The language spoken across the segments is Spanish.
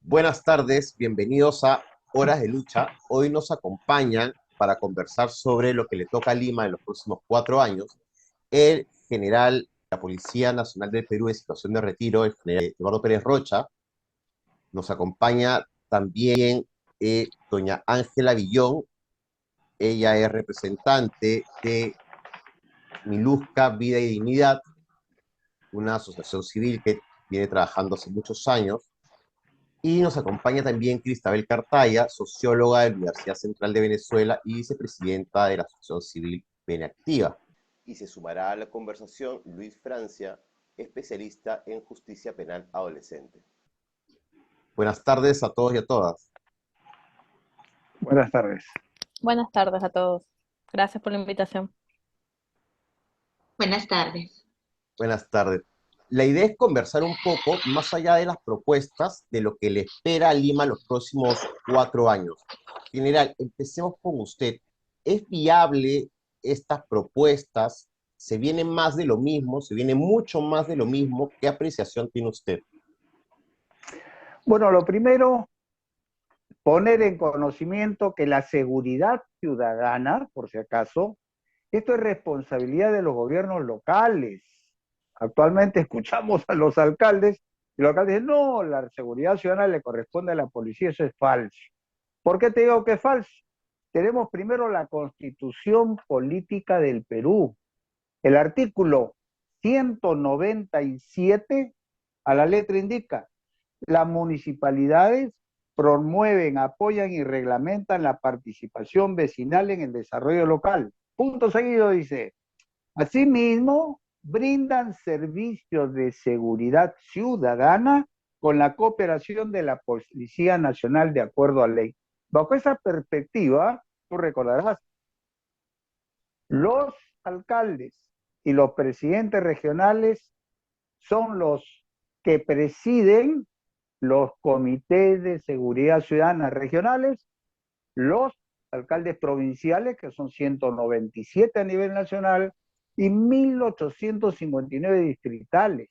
Buenas tardes, bienvenidos a Horas de Lucha. Hoy nos acompañan para conversar sobre lo que le toca a Lima en los próximos 4 años el general de la Policía Nacional del Perú en situación de retiro, el general Eduardo Pérez Rocha. Nos acompaña también doña Ángela Villón. Ella es representante de Milusca Vida y Dignidad, una asociación civil que viene trabajando hace muchos años. Y nos acompaña también Cristabel Cartaya, socióloga de la Universidad Central de Venezuela y vicepresidenta de la Asociación Civil Beneactiva. Y se sumará a la conversación Luis Francia, especialista en justicia penal adolescente. Buenas tardes a todos y a todas. Buenas tardes. Buenas tardes a todos. Gracias por la invitación. Buenas tardes. Buenas tardes. La idea es conversar un poco más allá de las propuestas de lo que le espera a Lima los próximos 4 años. General, empecemos con usted. ¿Es viable estas propuestas? ¿Se viene más de lo mismo? ¿Se viene mucho más de lo mismo? ¿Qué apreciación tiene usted? Bueno, lo primero, poner en conocimiento que la seguridad ciudadana, por si acaso, esto es responsabilidad de los gobiernos locales. Actualmente escuchamos a los alcaldes y los alcaldes dicen, no, la seguridad ciudadana le corresponde a la policía, eso es falso. ¿Por qué te digo que es falso? Tenemos primero la Constitución Política del Perú. El artículo 197 a la letra indica, las municipalidades promueven, apoyan y reglamentan la participación vecinal en el desarrollo local. Punto seguido dice, asimismo, brindan servicios de seguridad ciudadana con la cooperación de la Policía Nacional de acuerdo a ley. Bajo esa perspectiva, tú recordarás, los alcaldes y los presidentes regionales son los que presiden los comités de seguridad ciudadana regionales, los alcaldes provinciales, que son 197 a nivel nacional, y 1.859 distritales.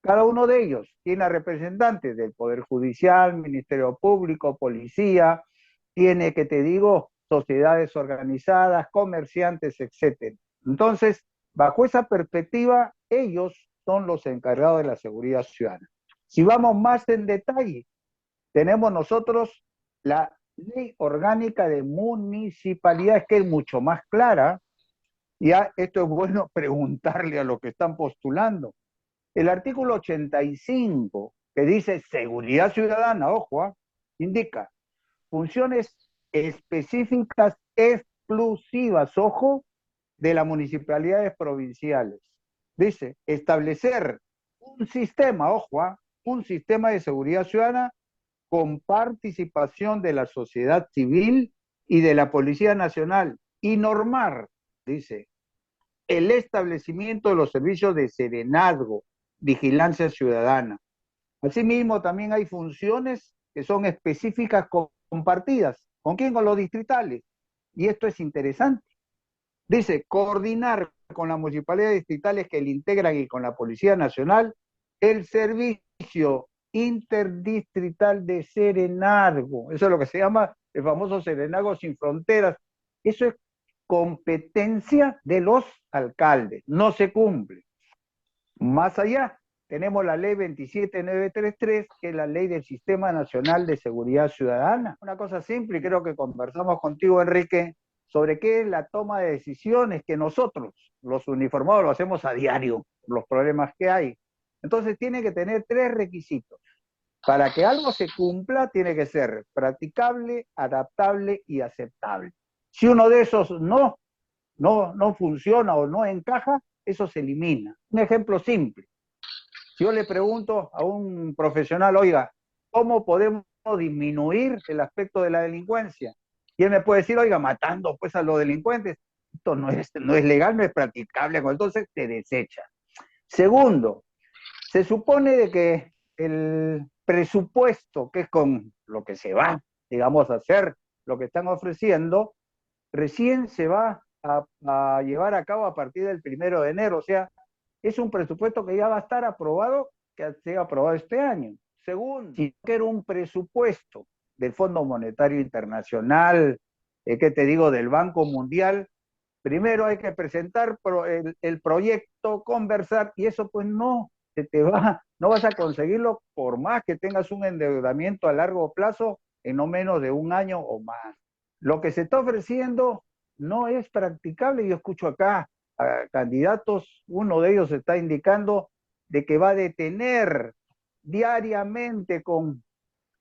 Cada uno de ellos tiene representantes del Poder Judicial, Ministerio Público, Policía, tiene, que te digo, sociedades organizadas, comerciantes, etc. Entonces, bajo esa perspectiva, ellos son los encargados de la seguridad ciudadana. Si vamos más en detalle, tenemos nosotros la Ley Orgánica de Municipalidades, que es mucho más clara. Ya esto es bueno preguntarle a los que están postulando. El artículo 85, que dice seguridad ciudadana, ojo, indica funciones específicas exclusivas, ojo, de las municipalidades provinciales. Dice, establecer un sistema, ojo, un sistema de seguridad ciudadana con participación de la sociedad civil y de la Policía Nacional y normar, dice, el establecimiento de los servicios de serenazgo, vigilancia ciudadana. Asimismo, también hay funciones que son específicas compartidas. ¿Con quién? Con los distritales. Y esto es interesante. Dice, coordinar con las municipalidades distritales que le integran y con la Policía Nacional el servicio interdistrital de serenazgo. Eso es lo que se llama el famoso serenazgo sin fronteras. Eso es competencia de los alcaldes, no se cumple. Más allá, tenemos la ley 27933, que es la ley del Sistema Nacional de Seguridad Ciudadana. Una cosa simple, y creo que conversamos contigo, Enrique, sobre qué es la toma de decisiones que nosotros, los uniformados, lo hacemos a diario, los problemas que hay. Entonces tiene que tener 3 requisitos. Para que algo se cumpla, tiene que ser practicable, adaptable y aceptable. Si uno de esos no funciona o no encaja, eso se elimina. Un ejemplo simple. Si yo le pregunto a un profesional, oiga, ¿cómo podemos disminuir el aspecto de la delincuencia? Y él me puede decir, oiga, matando pues a los delincuentes. Esto no es legal, no es practicable, entonces se desecha. Segundo, se supone de que el presupuesto, que es con lo que se va, digamos, a hacer, lo que están ofreciendo, recién se va a llevar a cabo a partir del 1 de enero. O sea, es un presupuesto que ya va a estar aprobado que ha sido aprobado este año. Segundo, si quiero un presupuesto del Fondo Monetario Internacional, ¿qué te digo? Del Banco Mundial, primero hay que presentar el proyecto, conversar, y eso pues no no vas a conseguirlo por más que tengas un endeudamiento a largo plazo en no menos de un año o más. Lo que se está ofreciendo no es practicable. Yo escucho acá a candidatos, uno de ellos está indicando de que va a detener diariamente con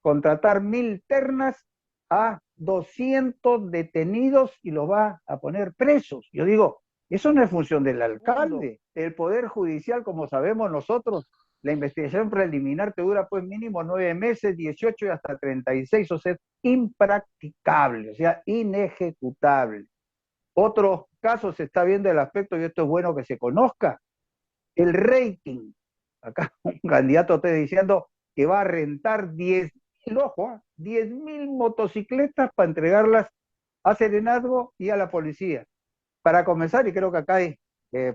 contratar 1000 ternas a 200 detenidos y los va a poner presos. Yo digo, eso no es función del alcalde. El Poder Judicial, como sabemos nosotros, la investigación preliminar te dura pues mínimo 9 meses, 18 y hasta 36, o sea, es impracticable, o sea, inejecutable. Otro caso se está viendo el aspecto, y esto es bueno que se conozca, el rating. Acá un candidato está diciendo que va a rentar 10.000, ojo, 10.000 motocicletas para entregarlas a Serenazgo y a la policía. Para comenzar, y creo que acá hay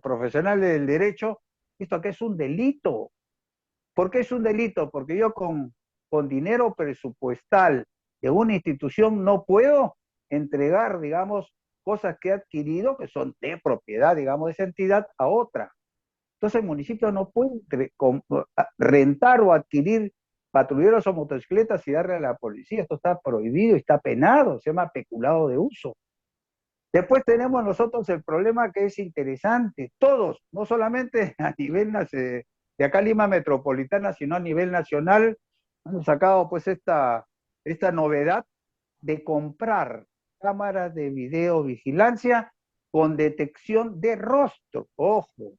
profesionales del derecho, esto acá es un delito. ¿Por qué es un delito? Porque yo con dinero presupuestal de una institución no puedo entregar, digamos, cosas que he adquirido que son de propiedad, digamos, de esa entidad a otra. Entonces el municipio no puede rentar o adquirir patrulleros o motocicletas y darle a la policía. Esto está prohibido y está penado, se llama peculado de uso. Después tenemos nosotros el problema que es interesante. Todos, no solamente a nivel de acá Lima Metropolitana, sino a nivel nacional, han sacado pues esta novedad de comprar cámaras de videovigilancia con detección de rostro. Ojo,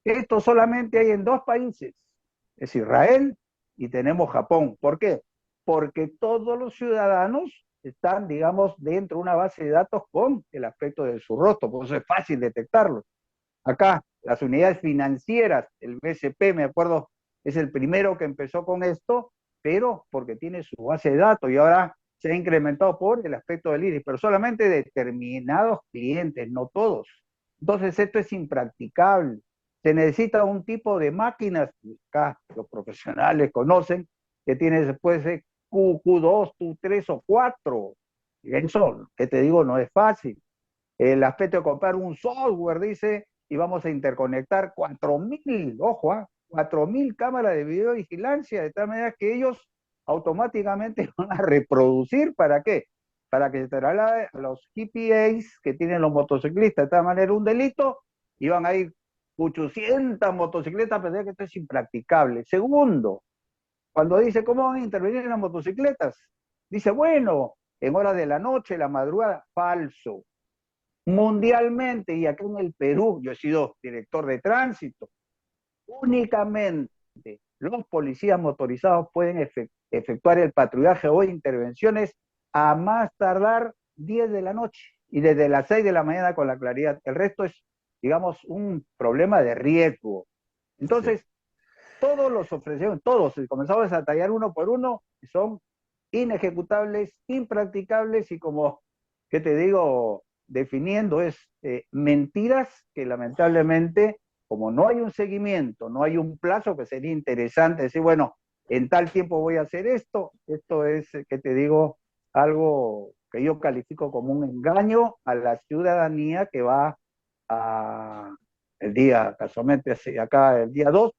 esto solamente hay en dos países, es Israel y tenemos Japón. ¿Por qué? Porque todos los ciudadanos están, digamos, dentro de una base de datos con el aspecto de su rostro, por eso es fácil detectarlos. Acá, las unidades financieras, el BCP, me acuerdo, es el primero que empezó con esto, pero porque tiene su base de datos y ahora se ha incrementado por el aspecto del iris, pero solamente determinados clientes, no todos. Entonces esto es impracticable. Se necesita un tipo de máquinas, acá los profesionales conocen, que tiene después Q2, Q3 o 4. Y eso, que te digo, no es fácil. El aspecto de comprar un software, dice, y vamos a interconectar 4.000, ojo, 4.000 cámaras de videovigilancia, de tal manera que ellos automáticamente van a reproducir, ¿para qué? Para que se traslade a los GPAs que tienen los motociclistas, de tal manera un delito, y van a ir 800 motocicletas, pensé que esto es impracticable. Segundo, cuando dice, ¿cómo van a intervenir en las motocicletas? Dice, bueno, en horas de la noche, la madrugada, falso. Mundialmente, y acá en el Perú, yo he sido director de tránsito, únicamente los policías motorizados pueden efectuar el patrullaje o intervenciones a más tardar 10 de la noche y desde las 6 de la mañana con la claridad. El resto es, digamos, un problema de riesgo. Entonces, sí, todos los ofrecieron, todos, comenzamos a tallar uno por uno, son inejecutables, impracticables y como, ¿qué te digo? Definiendo es mentiras que lamentablemente, como no hay un seguimiento, no hay un plazo, que sería interesante decir, bueno, en tal tiempo voy a hacer esto es, ¿qué te digo? Algo que yo califico como un engaño a la ciudadanía que va el día, casualmente acá el día 2,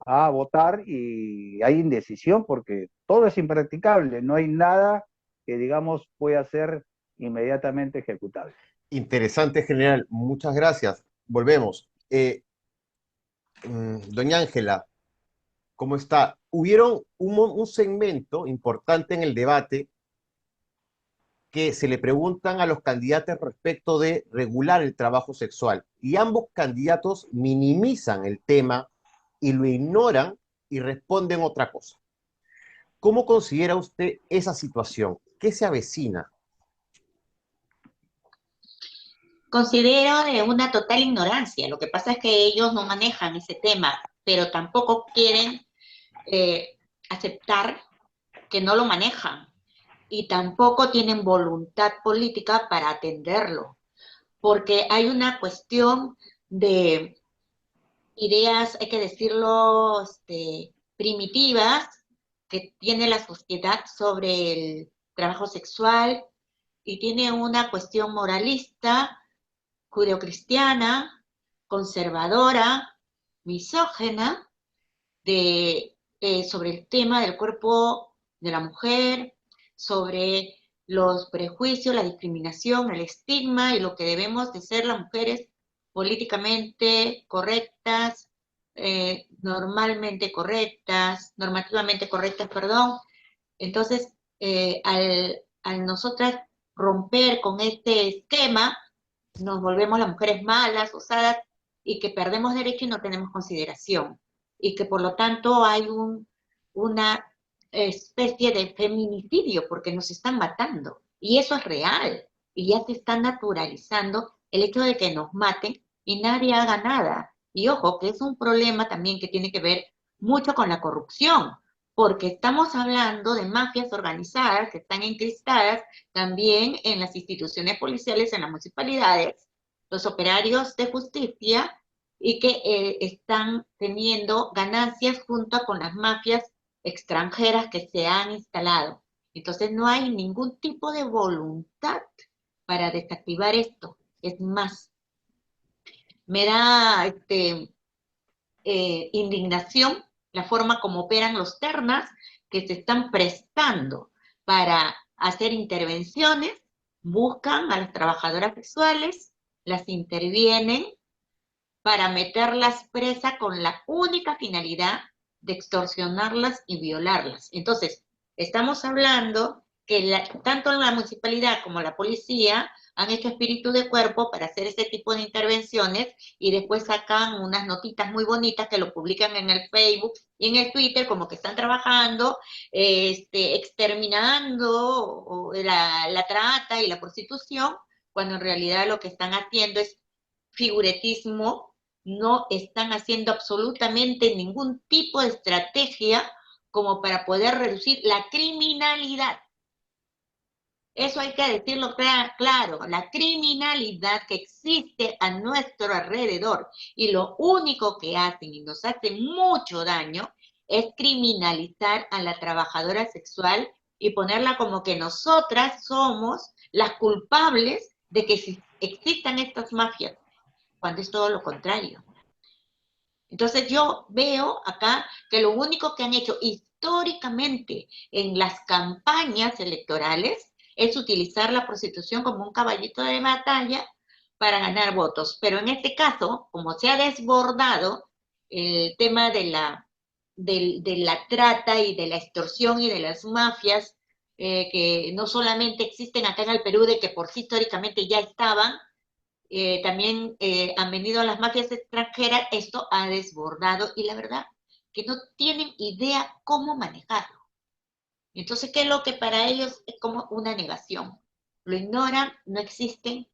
a votar y hay indecisión porque todo es impracticable, no hay nada que digamos pueda ser inmediatamente ejecutable. Interesante, general. Muchas gracias. Volvemos. Doña Ángela, ¿cómo está? Hubieron un segmento importante en el debate que se le preguntan a los candidatos respecto de regular el trabajo sexual y ambos candidatos minimizan el tema y lo ignoran y responden otra cosa. ¿Cómo considera usted esa situación? ¿Qué se avecina? Considero de una total ignorancia. Lo que pasa es que ellos no manejan ese tema, pero tampoco quieren aceptar que no lo manejan y tampoco tienen voluntad política para atenderlo, porque hay una cuestión de ideas, hay que decirlo, primitivas que tiene la sociedad sobre el trabajo sexual y tiene una cuestión moralista, judeocristiana, conservadora, misógena, sobre el tema del cuerpo de la mujer, sobre los prejuicios, la discriminación, el estigma y lo que debemos de ser las mujeres políticamente correctas, normativamente correctas, perdón. Entonces, al nosotras romper con este esquema, nos volvemos las mujeres malas, osadas, y que perdemos derecho y no tenemos consideración. Y que por lo tanto hay una especie de feminicidio, porque nos están matando. Y eso es real. Y ya se está naturalizando el hecho de que nos maten y nadie haga nada. Y ojo, que es un problema también que tiene que ver mucho con la corrupción, porque estamos hablando de mafias organizadas que están encristadas también en las instituciones policiales, en las municipalidades, los operarios de justicia, y que están teniendo ganancias junto con las mafias extranjeras que se han instalado. Entonces no hay ningún tipo de voluntad para desactivar esto. Es más, me da indignación la forma como operan los ternas que se están prestando para hacer intervenciones, buscan a las trabajadoras sexuales, las intervienen para meterlas presa con la única finalidad de extorsionarlas y violarlas. Entonces, estamos hablando que tanto la municipalidad como la policía han hecho espíritu de cuerpo para hacer ese tipo de intervenciones y después sacan unas notitas muy bonitas que lo publican en el Facebook y en el Twitter como que están trabajando, exterminando la trata y la prostitución, cuando en realidad lo que están haciendo es figuretismo, no están haciendo absolutamente ningún tipo de estrategia como para poder reducir la criminalidad. Eso hay que decirlo claro, la criminalidad que existe a nuestro alrededor y lo único que hacen y nos hace mucho daño es criminalizar a la trabajadora sexual y ponerla como que nosotras somos las culpables de que existan estas mafias, cuando es todo lo contrario. Entonces yo veo acá que lo único que han hecho históricamente en las campañas electorales es utilizar la prostitución como un caballito de batalla para ganar votos. Pero en este caso, como se ha desbordado el tema de la trata y de la extorsión y de las mafias, que no solamente existen acá en el Perú, de que por sí históricamente ya estaban, también han venido las mafias extranjeras, esto ha desbordado y la verdad que no tienen idea cómo manejarlo. Entonces, ¿qué es lo que para ellos es como una negación? Lo ignoran, no existen,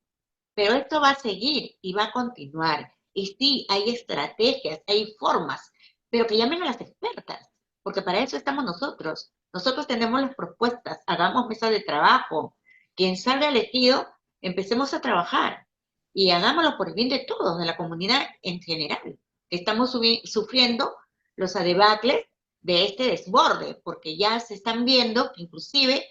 pero esto va a seguir y va a continuar. Y sí, hay estrategias, hay formas, pero que llamen a las expertas, porque para eso estamos nosotros. Nosotros tenemos las propuestas, hagamos mesas de trabajo. Quien salga elegido, empecemos a trabajar y hagámoslo por el bien de todos, de la comunidad en general. Estamos sufriendo los adebacles de este desborde, porque ya se están viendo que inclusive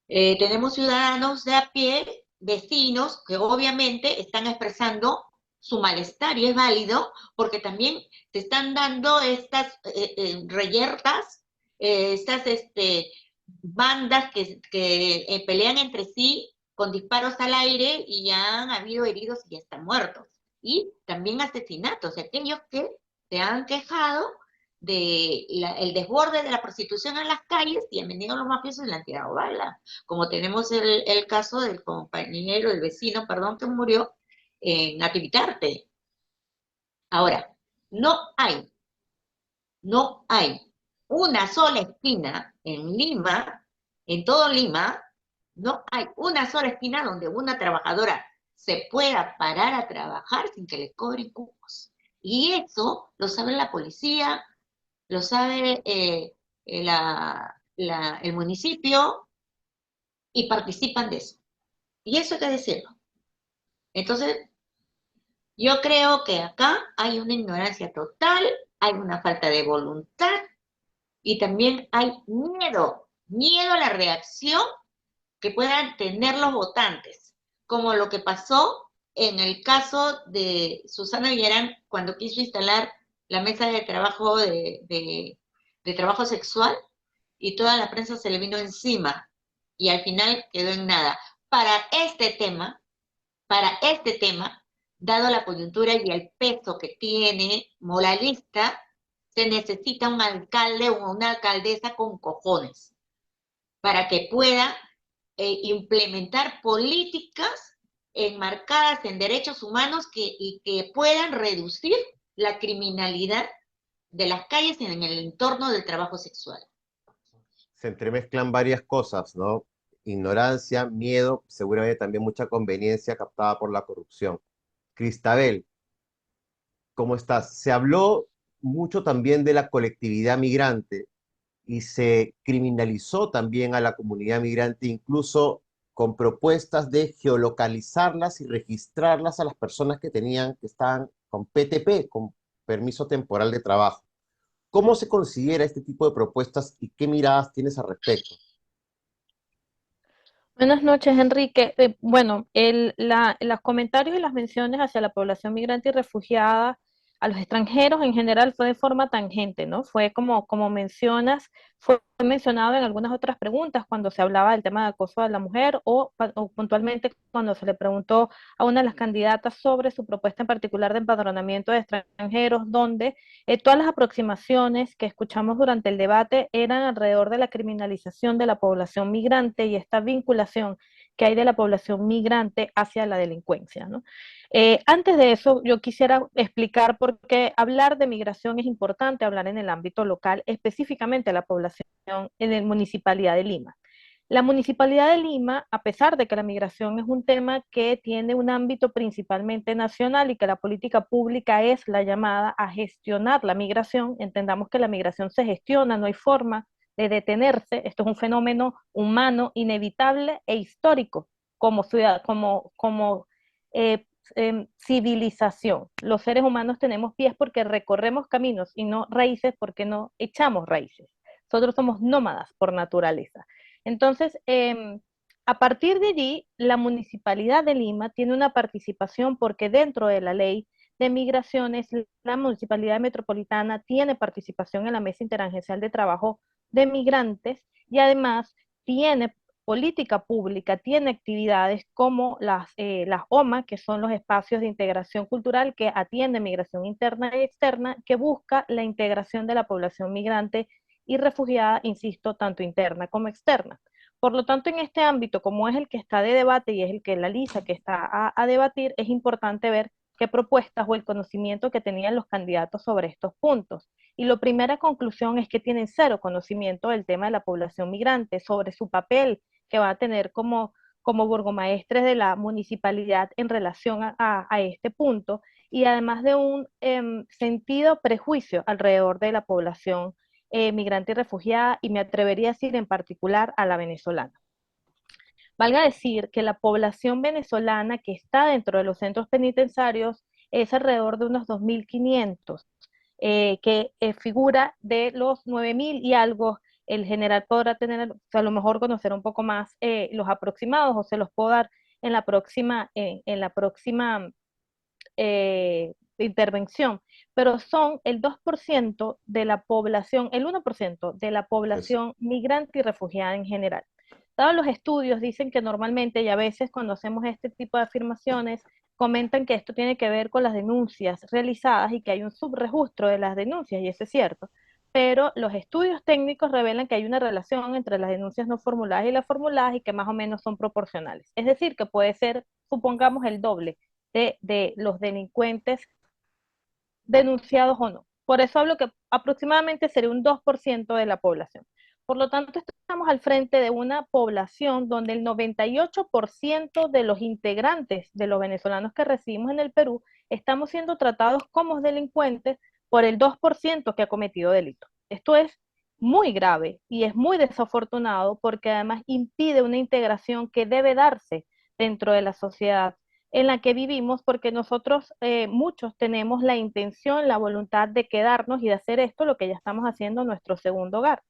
tenemos ciudadanos de a pie, vecinos, que obviamente están expresando su malestar y es válido porque también se están dando estas reyertas, estas bandas que pelean entre sí con disparos al aire y ya han habido heridos y están muertos. Y también asesinatos, aquellos que se han quejado el desborde de la prostitución en las calles y han venido los mafiosos y le han tirado balas, como tenemos el caso del compañero, el vecino, perdón, que murió en Natividad. Ahora, no hay una sola esquina en Lima, en todo Lima, no hay una sola esquina donde una trabajadora se pueda parar a trabajar sin que le cobren cupos. Y eso lo sabe la policía, lo sabe el municipio y participan de eso. Y eso hay que decirlo. Entonces, yo creo que acá hay una ignorancia total, hay una falta de voluntad y también hay miedo a la reacción que puedan tener los votantes, como lo que pasó en el caso de Susana Villarán cuando quiso instalar la mesa de trabajo de trabajo sexual y toda la prensa se le vino encima y al final quedó en nada. Para este tema, dado la coyuntura y el peso que tiene moralista, se necesita un alcalde o una alcaldesa con cojones para que pueda implementar políticas enmarcadas en derechos humanos y que puedan reducir la criminalidad de las calles en el entorno del trabajo sexual. Se entremezclan varias cosas, ¿no? Ignorancia, miedo, seguramente también mucha conveniencia captada por la corrupción. Cristabel, ¿cómo estás? Se habló mucho también de la colectividad migrante y se criminalizó también a la comunidad migrante, incluso con propuestas de geolocalizarlas y registrarlas a las personas que estaban con PTP, con permiso temporal de trabajo. ¿Cómo se considera este tipo de propuestas y qué miradas tienes al respecto? Buenas noches, Enrique. Bueno, los comentarios y las menciones hacia la población migrante y refugiada, a los extranjeros en general, fue de forma tangente, ¿no? Fue como mencionas, fue mencionado en algunas otras preguntas cuando se hablaba del tema de acoso a la mujer o puntualmente cuando se le preguntó a una de las candidatas sobre su propuesta en particular de empadronamiento de extranjeros, donde todas las aproximaciones que escuchamos durante el debate eran alrededor de la criminalización de la población migrante y esta vinculación que hay de la población migrante hacia la delincuencia, ¿no? Antes de eso, yo quisiera explicar por qué hablar de migración es importante, hablar en el ámbito local, específicamente a la población en la Municipalidad de Lima. La Municipalidad de Lima, a pesar de que la migración es un tema que tiene un ámbito principalmente nacional y que la política pública es la llamada a gestionar la migración, entendamos que la migración se gestiona, no hay forma de detenerse, esto es un fenómeno humano inevitable e histórico como ciudad, eh, civilización. Los seres humanos tenemos pies porque recorremos caminos y no raíces porque no echamos raíces. Nosotros somos nómadas por naturaleza. Entonces, a partir de allí, la Municipalidad de Lima tiene una participación porque dentro de la ley de migraciones, la Municipalidad Metropolitana tiene participación en la Mesa Interagencial de Trabajo de Migrantes y además tiene política pública, tiene actividades como las OMA, que son los espacios de integración cultural que atienden migración interna y externa, que busca la integración de la población migrante y refugiada, insisto, tanto interna como externa. Por lo tanto, en este ámbito, como es el que está de debate y es el que la LISA que está a debatir, es importante ver qué propuestas o el conocimiento que tenían los candidatos sobre estos puntos. Y la primera conclusión es que tienen cero conocimiento del tema de la población migrante, sobre su papel que va a tener como burgomaestres de la municipalidad en relación a este punto, y además de un sentido prejuicio alrededor de la población migrante y refugiada, y me atrevería a decir en particular a la venezolana. Valga decir que la población venezolana que está dentro de los centros penitenciarios es alrededor de unos 2.500, que figura de los 9.000 y algo. El general podrá tener, o sea, a lo mejor conocer un poco más los aproximados, o se los puedo dar en la próxima intervención, pero son el 2% de la población, el 1% de la Eso. población migrante y refugiada en general. Todos los estudios dicen que normalmente, y a veces cuando hacemos este tipo de afirmaciones, comentan que esto tiene que ver con las denuncias realizadas y que hay un subregistro de las denuncias, y eso es cierto, pero los estudios técnicos revelan que hay una relación entre las denuncias no formuladas y las formuladas y que más o menos son proporcionales. Es decir, que puede ser, supongamos, el doble de los delincuentes denunciados o no. Por eso hablo que aproximadamente sería un 2% de la población. Por lo tanto, estamos al frente de una población donde el 98% de los integrantes de los venezolanos que recibimos en el Perú estamos siendo tratados como delincuentes por el 2% que ha cometido delito. Esto es muy grave y es muy desafortunado porque además impide una integración que debe darse dentro de la sociedad en la que vivimos, porque nosotros muchos tenemos la intención, la voluntad de quedarnos y de hacer esto, lo que ya estamos haciendo en nuestro segundo hogar.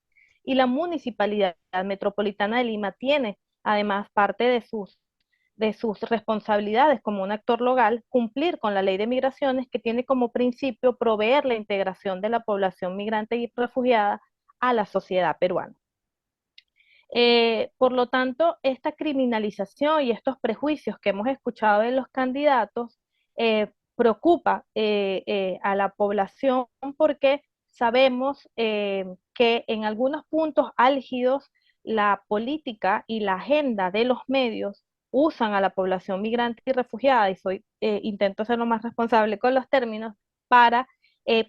Y la Municipalidad Metropolitana de Lima tiene, además, parte de sus responsabilidades como un actor local, cumplir con la ley de migraciones que tiene como principio proveer la integración de la población migrante y refugiada a la sociedad peruana. Por lo tanto, esta criminalización y estos prejuicios que hemos escuchado de los candidatos preocupa a la población porque sabemos que en algunos puntos álgidos la política y la agenda de los medios usan a la población migrante y refugiada, y intento ser lo más responsable con los términos, para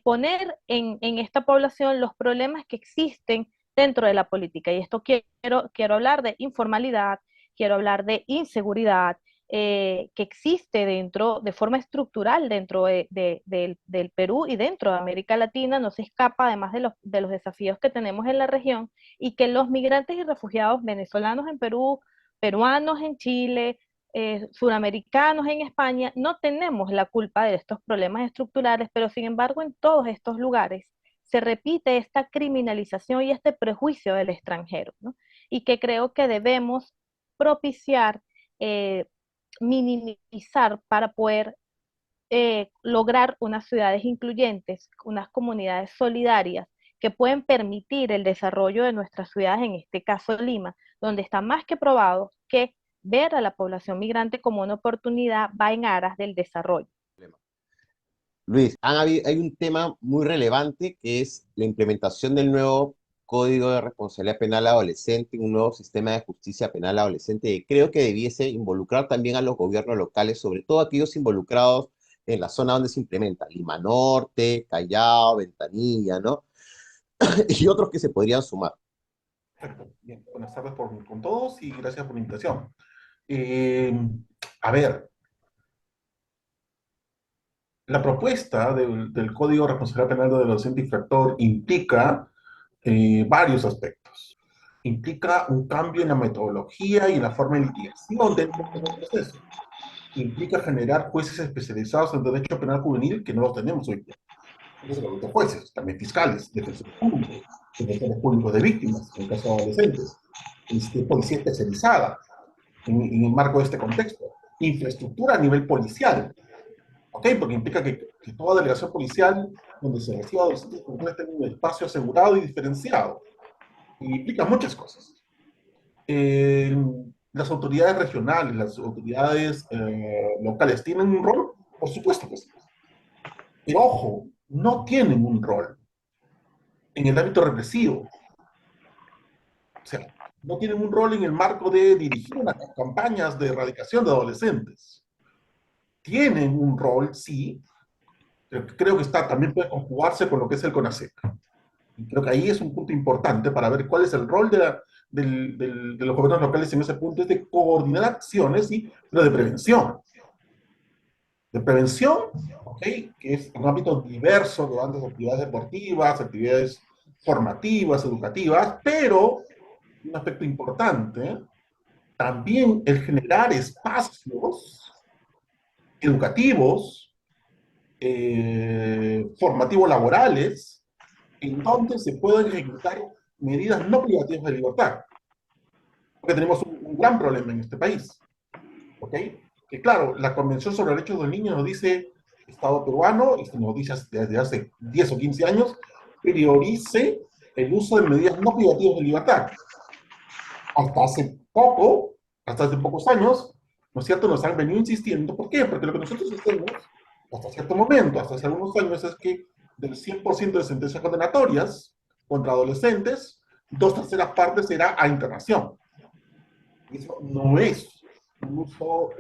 poner en esta población los problemas que existen dentro de la política. Y esto quiero hablar de informalidad, quiero hablar de inseguridad que existe de forma estructural dentro del Perú y dentro de América Latina, no se escapa además de los desafíos que tenemos en la región, y que los migrantes y refugiados venezolanos en Perú, peruanos en Chile, suramericanos en España, no tenemos la culpa de estos problemas estructurales, pero sin embargo en todos estos lugares se repite esta criminalización y este prejuicio del extranjero, ¿no? Y que creo que debemos propiciar, minimizar para poder lograr unas ciudades incluyentes, unas comunidades solidarias que pueden permitir el desarrollo de nuestras ciudades, en este caso Lima, donde está más que probado que ver a la población migrante como una oportunidad va en aras del desarrollo. Luis, hay un tema muy relevante que es la implementación del nuevo Código de Responsabilidad Penal Adolescente, un nuevo sistema de justicia penal adolescente que creo que debiese involucrar también a los gobiernos locales, sobre todo aquellos involucrados en la zona donde se implementa, Lima Norte, Callao, Ventanilla, ¿no? Y otros que se podrían sumar. Perfecto. Bien, buenas tardes con todos y gracias por la invitación. A ver, la propuesta del Código de Responsabilidad Penal del Adolescente Infractor implica varios aspectos. Implica un cambio en la metodología y en la forma de litigación del proceso. Implica generar jueces especializados en derecho penal juvenil, que no los tenemos hoy día. No solamente jueces, también fiscales, defensores públicos de víctimas, en el caso de adolescentes, policía especializada en el marco de este contexto, infraestructura a nivel policial, ¿ok? Porque implica que toda delegación policial donde se reciba adolescentes tenga un espacio asegurado y diferenciado. Y implica muchas cosas. Las autoridades regionales, las autoridades locales, ¿tienen un rol? Por supuesto que sí. Pero ojo, no tienen un rol en el ámbito represivo. O sea, no tienen un rol en el marco de dirigir unas campañas de erradicación de adolescentes. Tienen un rol, sí, pero creo que también puede conjugarse con lo que es el CONACYT. Y creo que ahí es un punto importante para ver cuál es el rol de los gobiernos locales en ese punto, es de coordinar acciones, ¿sí? Pero de prevención. De prevención, ¿ok? Que es un ámbito diverso, de actividades deportivas, actividades formativas, educativas, pero un aspecto importante, también el generar espacios educativos, formativos laborales, en donde se pueden ejecutar medidas no privativas de libertad. Porque tenemos un gran problema en este país. ¿Ok? Que claro, la Convención sobre Derechos del Niño nos dice, Estado peruano, y se nos dice desde hace 10 o 15 años, priorice el uso de medidas no privativas de libertad. Hasta hace pocos años, ¿no es cierto?, nos han venido insistiendo. ¿Por qué? Porque lo que nosotros hacemos, hasta cierto momento, hasta hace algunos años, es que del 100% de sentencias condenatorias contra adolescentes, 2/3 partes será a internación. Eso no es un uso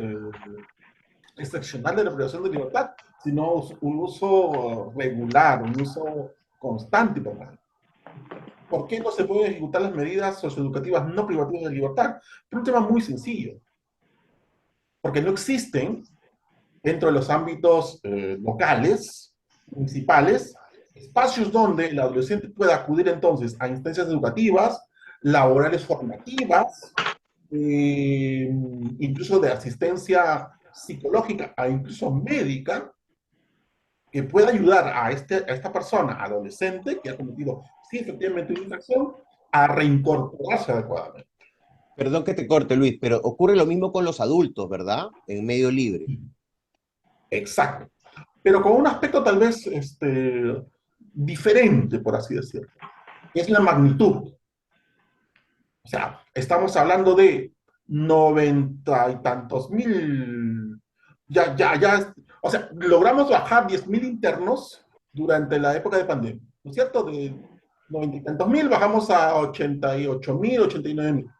excepcional de la privación de libertad, sino un uso regular, un uso constante y permanente. ¿Por qué no se pueden ejecutar las medidas socioeducativas no privativas de libertad? Por un tema muy sencillo. Porque no existen, dentro de los ámbitos locales, municipales, espacios donde el adolescente pueda acudir entonces a instancias educativas, laborales formativas, incluso de asistencia psicológica e incluso médica que pueda ayudar a esta persona, adolescente, que ha cometido, sí, efectivamente, una infracción, a reincorporarse adecuadamente. Perdón que te corte, Luis, pero ocurre lo mismo con los adultos, ¿verdad? En medio libre. Exacto. Pero con un aspecto tal vez diferente, por así decirlo. Es la magnitud. O sea, estamos hablando de 90 y tantos mil. O sea, logramos bajar 10.000 internos durante la época de pandemia, ¿no es cierto? De 90 y tantos mil bajamos a 88.000, 89.000.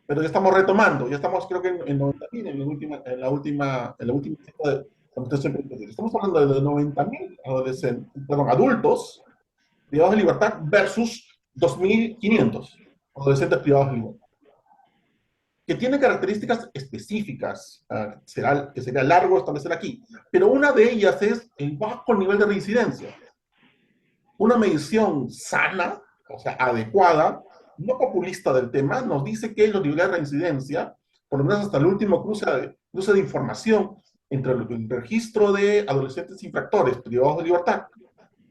Pero ya estamos retomando, ya estamos creo que en 90.000 en la última cifra de computación penitenciaria. Estamos hablando de 90.000 adolescentes, perdón, adultos privados de libertad versus 2.500 adolescentes privados de libertad, que tiene características específicas, que sería largo establecer aquí, pero una de ellas es el bajo nivel de reincidencia. Una medición sana, o sea, adecuada, no populista del tema, nos dice que los niveles de reincidencia, por lo menos hasta el último cruce de información entre el registro de adolescentes infractores privados de libertad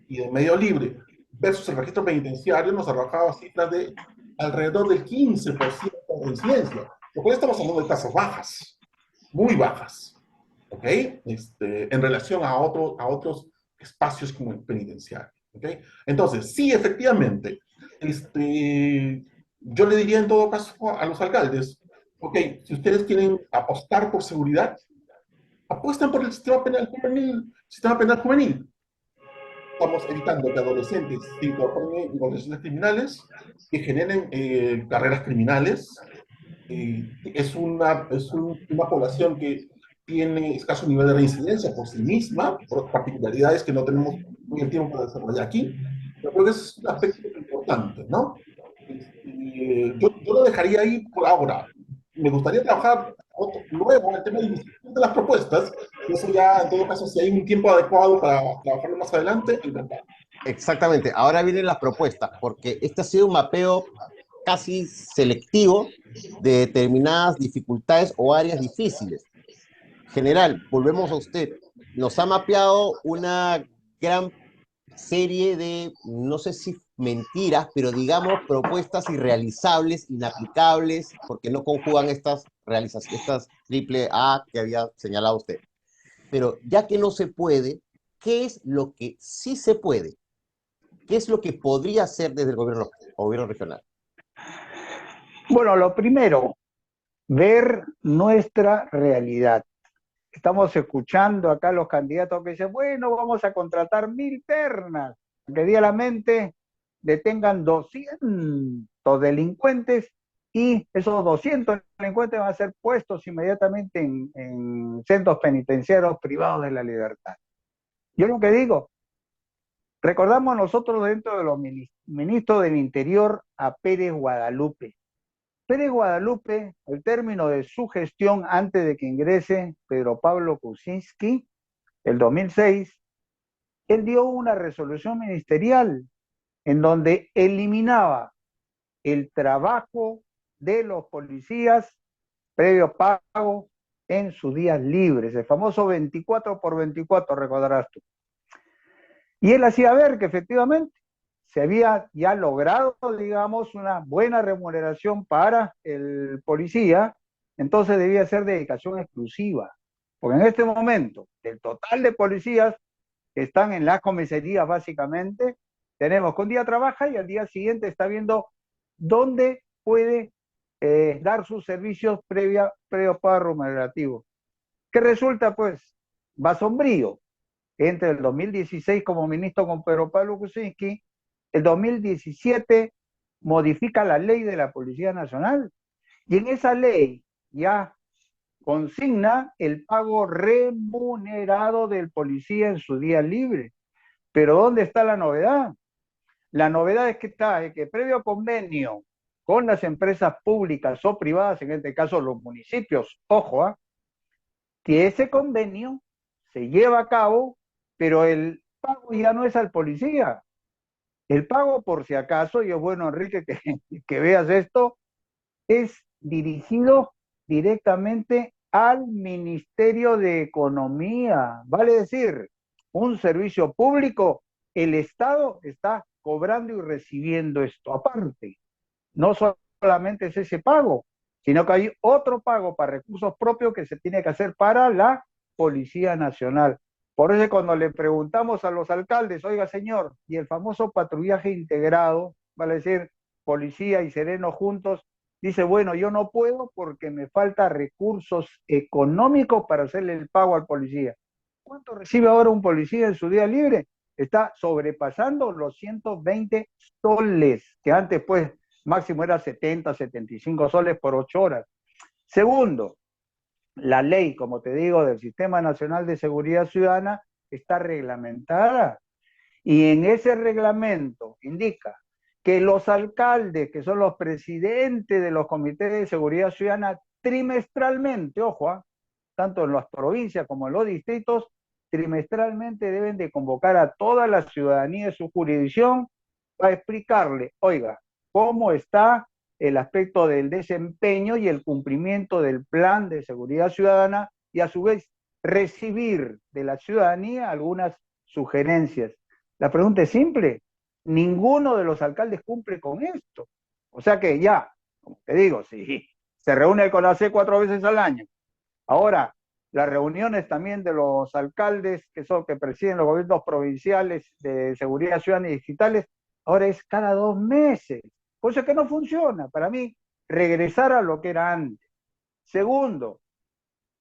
y de medio libre versus el registro penitenciario, nos arrojaba cifras de alrededor del 15% de reincidencia, lo cual estamos hablando de tasas bajas, muy bajas, ¿ok? En relación a otros espacios como el penitenciario, ¿ok? Entonces, sí, efectivamente, yo le diría en todo caso a los alcaldes, ok, si ustedes quieren apostar por seguridad, apuesten por el sistema penal juvenil. Estamos evitando que adolescentes se incorporen en organizaciones criminales, que generen carreras criminales. Es una población que tiene escaso nivel de reincidencia por sí misma, por particularidades que no tenemos muy el tiempo para desarrollar aquí, pero creo que es un aspecto importante, ¿no? Yo lo dejaría ahí por ahora. Me gustaría trabajar luego en el tema de las propuestas, y eso ya, en todo caso, si hay un tiempo adecuado para trabajarlo más adelante, encantado. Exactamente. Ahora vienen las propuestas, porque este ha sido un mapeo casi selectivo de determinadas dificultades o áreas difíciles. General, volvemos a usted. Nos ha mapeado una gran serie de, no sé si mentiras, pero digamos propuestas irrealizables, inaplicables, porque no conjugan estas realizaciones, estas triple A que había señalado usted. Pero ya que no se puede, ¿qué es lo que sí se puede? ¿Qué es lo que podría hacer desde el gobierno regional? Bueno, lo primero, ver nuestra realidad. Estamos escuchando acá los candidatos que dicen, bueno, vamos a contratar 1.000 ternas, que diariamente detengan 200 delincuentes y esos 200 delincuentes van a ser puestos inmediatamente en centros penitenciarios privados de la libertad. Yo lo que digo, recordamos nosotros dentro de los ministros del Interior a Pérez Guadalupe. Pérez Guadalupe, al término de su gestión antes de que ingrese Pedro Pablo Kuczynski, el 2006, él dio una resolución ministerial en donde eliminaba el trabajo de los policías previo pago en sus días libres, el famoso 24x24, recordarás tú. Y él hacía ver que efectivamente se había ya logrado, digamos, una buena remuneración para el policía, entonces debía ser dedicación exclusiva. Porque en este momento, del total de policías que están en las comisarías básicamente, tenemos que un día trabaja y al día siguiente está viendo dónde puede dar sus servicios previo pago remunerativo. ¿Qué resulta? Pues, va sombrío. Entre el 2016 como ministro con Pedro Pablo Kuczynski, el 2017 modifica la ley de la Policía Nacional y en esa ley ya consigna el pago remunerado del policía en su día libre. Pero ¿dónde está la novedad? La novedad es que previo convenio con las empresas públicas o privadas, en este caso los municipios, ojo, que ese convenio se lleva a cabo, pero el pago ya no es al policía. El pago, por si acaso, y es bueno, Enrique, que veas esto, es dirigido directamente al Ministerio de Economía. Vale decir, un servicio público, el Estado está cobrando y recibiendo esto. Aparte, no solamente es ese pago, sino que hay otro pago para recursos propios que se tiene que hacer para la Policía Nacional. Por eso cuando le preguntamos a los alcaldes, oiga señor, y el famoso patrullaje integrado, vale decir, policía y sereno juntos, dice, bueno, yo no puedo porque me falta recursos económicos para hacerle el pago al policía. ¿Cuánto recibe ahora un policía en su día libre? Está sobrepasando los 120 soles, que antes pues máximo era 70, 75 soles por 8 horas. Segundo, la ley, como te digo, del Sistema Nacional de Seguridad Ciudadana está reglamentada y en ese reglamento indica que los alcaldes, que son los presidentes de los comités de seguridad ciudadana, trimestralmente, ojo, tanto en las provincias como en los distritos, trimestralmente deben de convocar a toda la ciudadanía de su jurisdicción para explicarle, oiga, cómo está el aspecto del desempeño y el cumplimiento del plan de seguridad ciudadana y a su vez recibir de la ciudadanía algunas sugerencias. La pregunta es simple, ninguno de los alcaldes cumple con esto. O sea que ya, como te digo, si se reúne el CONASE 4 veces al año, ahora las reuniones también de los alcaldes que presiden los gobiernos provinciales de seguridad ciudadana y digitales, ahora es cada 2 meses, cosa que no funciona. Para mí, regresar a lo que era antes. Segundo,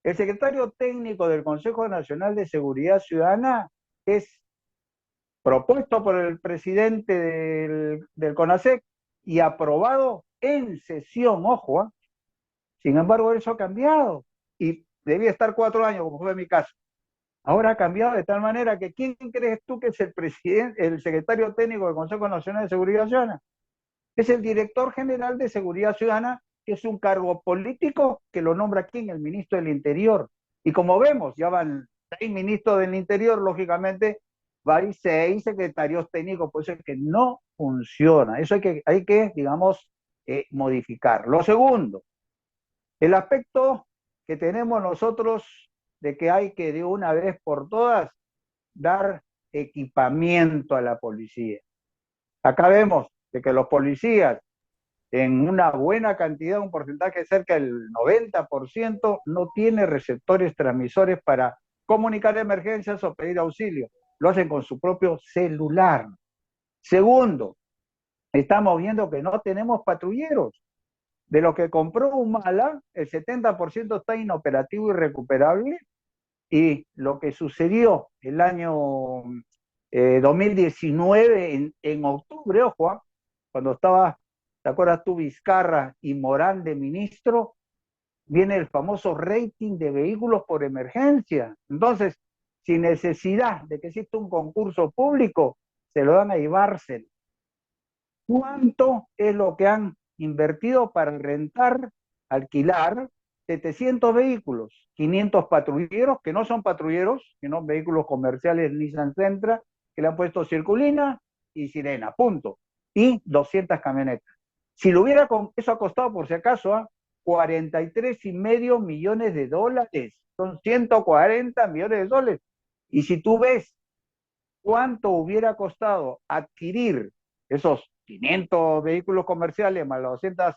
el secretario técnico del Consejo Nacional de Seguridad Ciudadana es propuesto por el presidente del CONASEC y aprobado en sesión, ojo. Sin embargo, eso ha cambiado y debía estar 4 años, como fue mi caso. Ahora ha cambiado de tal manera que ¿quién crees tú que es el presidente, el secretario técnico del Consejo Nacional de Seguridad Ciudadana? Es el director general de Seguridad Ciudadana, que es un cargo político que lo nombra aquí el ministro del Interior. Y como vemos, ya van 6 ministros del Interior, lógicamente, hay 6 secretarios técnicos, por eso es que no funciona. Eso hay que digamos, modificar. Lo segundo, el aspecto que tenemos nosotros de que hay que de una vez por todas dar equipamiento a la policía. Acá vemos de que los policías en una buena cantidad, un porcentaje cerca del 90%, no tiene receptores transmisores para comunicar emergencias o pedir auxilio. Lo hacen con su propio celular. Segundo, estamos viendo que no tenemos patrulleros. De lo que compró Humala, el 70% está inoperativo y recuperable, y lo que sucedió el año 2019, en octubre, ojo, cuando estaba, ¿te acuerdas tú, Vizcarra y Morán de ministro? Viene el famoso rating de vehículos por emergencia. Entonces, sin necesidad de que exista un concurso público, se lo dan a Ibárcel. ¿Cuánto es lo que han invertido para rentar, alquilar 700 vehículos, 500 patrulleros, que no son patrulleros, sino vehículos comerciales Nissan Sentra, que le han puesto circulina y sirena, punto, y 200 camionetas? Si lo hubiera, eso ha costado, por si acaso, a 43,5 millones de dólares, son 140 millones de dólares. Y si tú ves cuánto hubiera costado adquirir esos 500 vehículos comerciales más las 200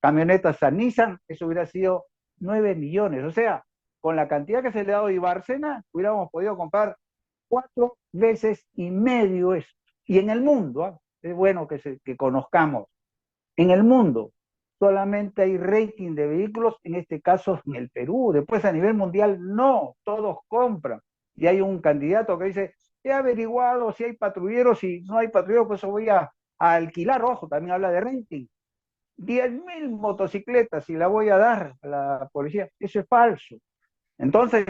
camionetas a Nissan, eso hubiera sido 9 millones. O sea, con la cantidad que se le ha dado a Ibárcena, hubiéramos podido comprar 4 veces y medio eso. Y en el mundo, es bueno que conozcamos, en el mundo solamente hay rating de vehículos, en este caso en el Perú. Después a nivel mundial no, todos compran. Y hay un candidato que dice, he averiguado si hay patrulleros, si no hay patrulleros, pues voy a alquilar, ojo, también habla de renting. 10.000 motocicletas y la voy a dar a la policía. Eso es falso. Entonces,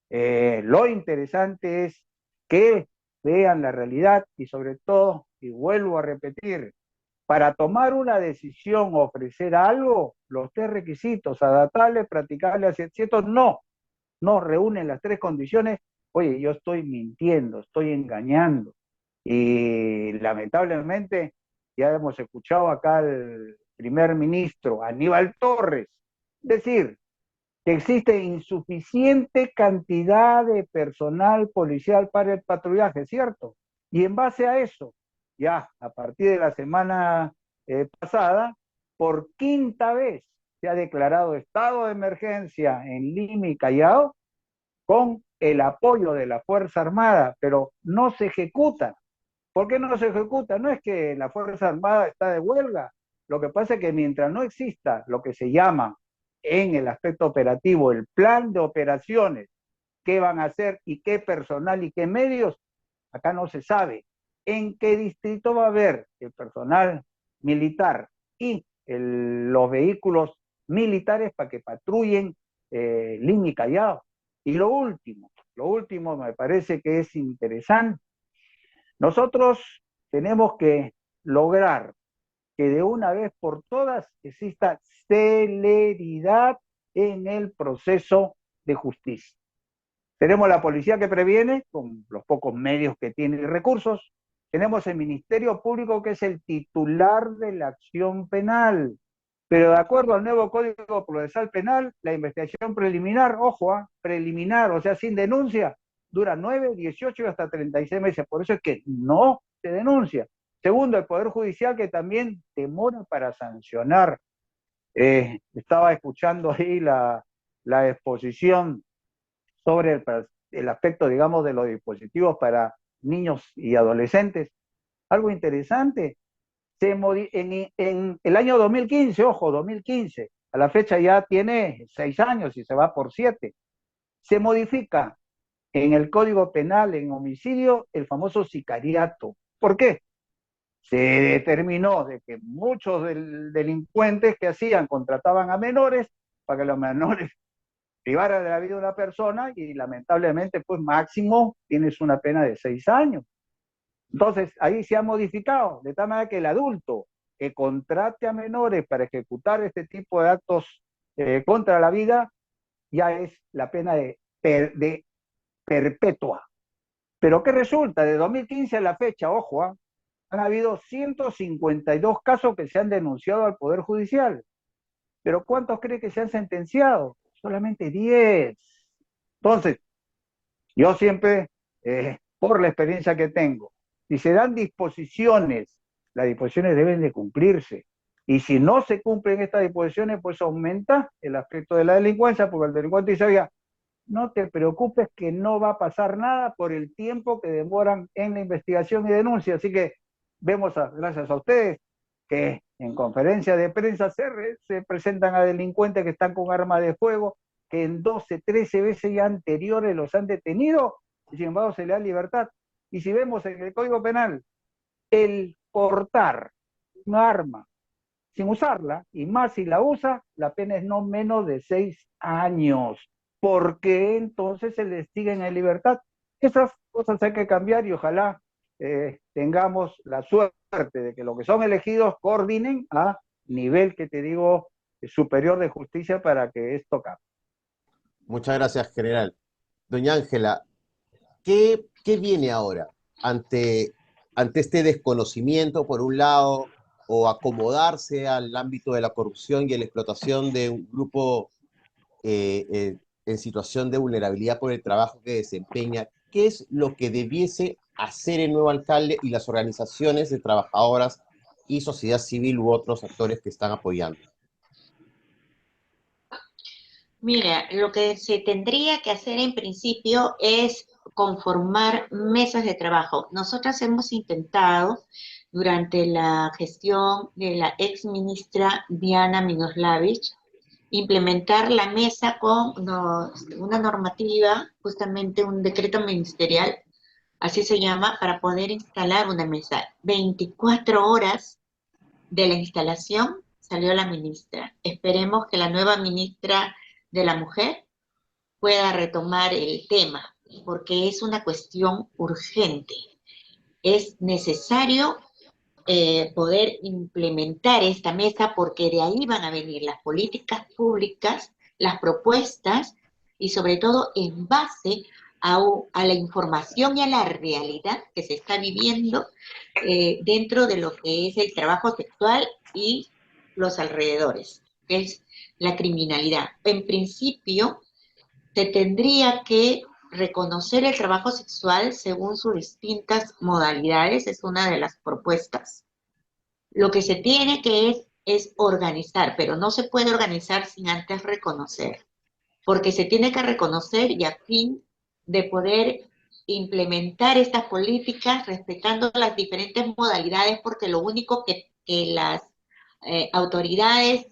lo interesante es que vean la realidad y sobre todo, y vuelvo a repetir, para tomar una decisión o ofrecer algo, los 3 requisitos, adaptable, practicable, cierto, no reúnen las 3 condiciones. Oye, yo estoy mintiendo, estoy engañando. Y lamentablemente ya hemos escuchado acá al primer ministro Aníbal Torres decir que existe insuficiente cantidad de personal policial para el patrullaje, ¿cierto? Y en base a eso, ya a partir de la semana pasada, por quinta vez se ha declarado estado de emergencia en Lima y Callao con el apoyo de la Fuerza Armada, pero no se ejecuta. ¿Por qué no se ejecuta? No es que la Fuerza Armada está de huelga. Lo que pasa es que mientras no exista lo que se llama en el aspecto operativo el plan de operaciones, qué van a hacer y qué personal y qué medios, acá no se sabe en qué distrito va a haber el personal militar y los vehículos militares para que patrullen Lima y Callao. Y lo último me parece que es interesante. Nosotros tenemos que lograr que de una vez por todas exista celeridad en el proceso de justicia. Tenemos la policía que previene, con los pocos medios que tiene y recursos. Tenemos el Ministerio Público, que es el titular de la acción penal. Pero de acuerdo al nuevo Código Procesal Penal, la investigación preliminar, ojo, preliminar, o sea, sin denuncia, dura 9, 18 y hasta 36 meses. Por eso es que no se denuncia. Segundo, el Poder Judicial, que también demora para sancionar. Estaba escuchando ahí la exposición sobre el aspecto, digamos, de los dispositivos para niños y adolescentes. Algo interesante, en el año 2015, ojo, 2015, a la fecha ya tiene 6 años y se va por 7, se modifica en el Código Penal, en homicidio, el famoso sicariato. ¿Por qué? Se determinó de que muchos delincuentes que hacían, contrataban a menores para que los menores privaran de la vida de una persona y lamentablemente, pues máximo tienes una pena de 6 años. Entonces, ahí se ha modificado, de tal manera que el adulto que contrate a menores para ejecutar este tipo de actos contra la vida, ya es la pena de perpetua. Pero ¿qué resulta? De 2015 a la fecha, ojo, han habido 152 casos que se han denunciado al Poder Judicial. ¿Pero cuántos cree que se han sentenciado? Solamente 10. Entonces, yo siempre, por la experiencia que tengo, si se dan disposiciones, las disposiciones deben de cumplirse. Y si no se cumplen estas disposiciones, pues aumenta el aspecto de la delincuencia, porque el delincuente dice, oiga, no te preocupes que no va a pasar nada por el tiempo que demoran en la investigación y denuncia. Así que vemos, gracias a ustedes, que en conferencia de prensa se presentan a delincuentes que están con armas de fuego, que en 12, 13 veces ya anteriores los han detenido, y sin embargo se le da libertad. Y si vemos en el Código Penal, el portar un arma sin usarla, y más si la usa, la pena es no menos de 6 años, porque entonces se les sigue en libertad. Esas cosas hay que cambiar y ojalá tengamos la suerte de que los que son elegidos coordinen a nivel, que te digo, superior de justicia para que esto cambie. Muchas gracias, general. Doña Ángela, ¿qué viene ahora ante este desconocimiento, por un lado, o acomodarse al ámbito de la corrupción y la explotación de un grupo en situación de vulnerabilidad por el trabajo que desempeña? ¿Qué es lo que debiese hacer el nuevo alcalde y las organizaciones de trabajadoras y sociedad civil u otros actores que están apoyando? Mira, lo que se tendría que hacer en principio es conformar mesas de trabajo. Nosotras hemos intentado, durante la gestión de la ex ministra Diana Minoslavich, implementar la mesa con una normativa, justamente un decreto ministerial, así se llama, para poder instalar una mesa. 24 horas de la instalación salió la ministra. Esperemos que la nueva ministra de la Mujer pueda retomar el tema, porque es una cuestión urgente. Es necesario poder implementar esta mesa, porque de ahí van a venir las políticas públicas, las propuestas, y sobre todo en base a la información y a la realidad que se está viviendo dentro de lo que es el trabajo sexual y los alrededores. que es la criminalidad. En principio, se tendría que reconocer el trabajo sexual según sus distintas modalidades, es una de las propuestas. Lo que se tiene que es organizar, pero no se puede organizar sin antes reconocer, porque se tiene que reconocer y a fin de poder implementar estas políticas respetando las diferentes modalidades, porque lo único que las autoridades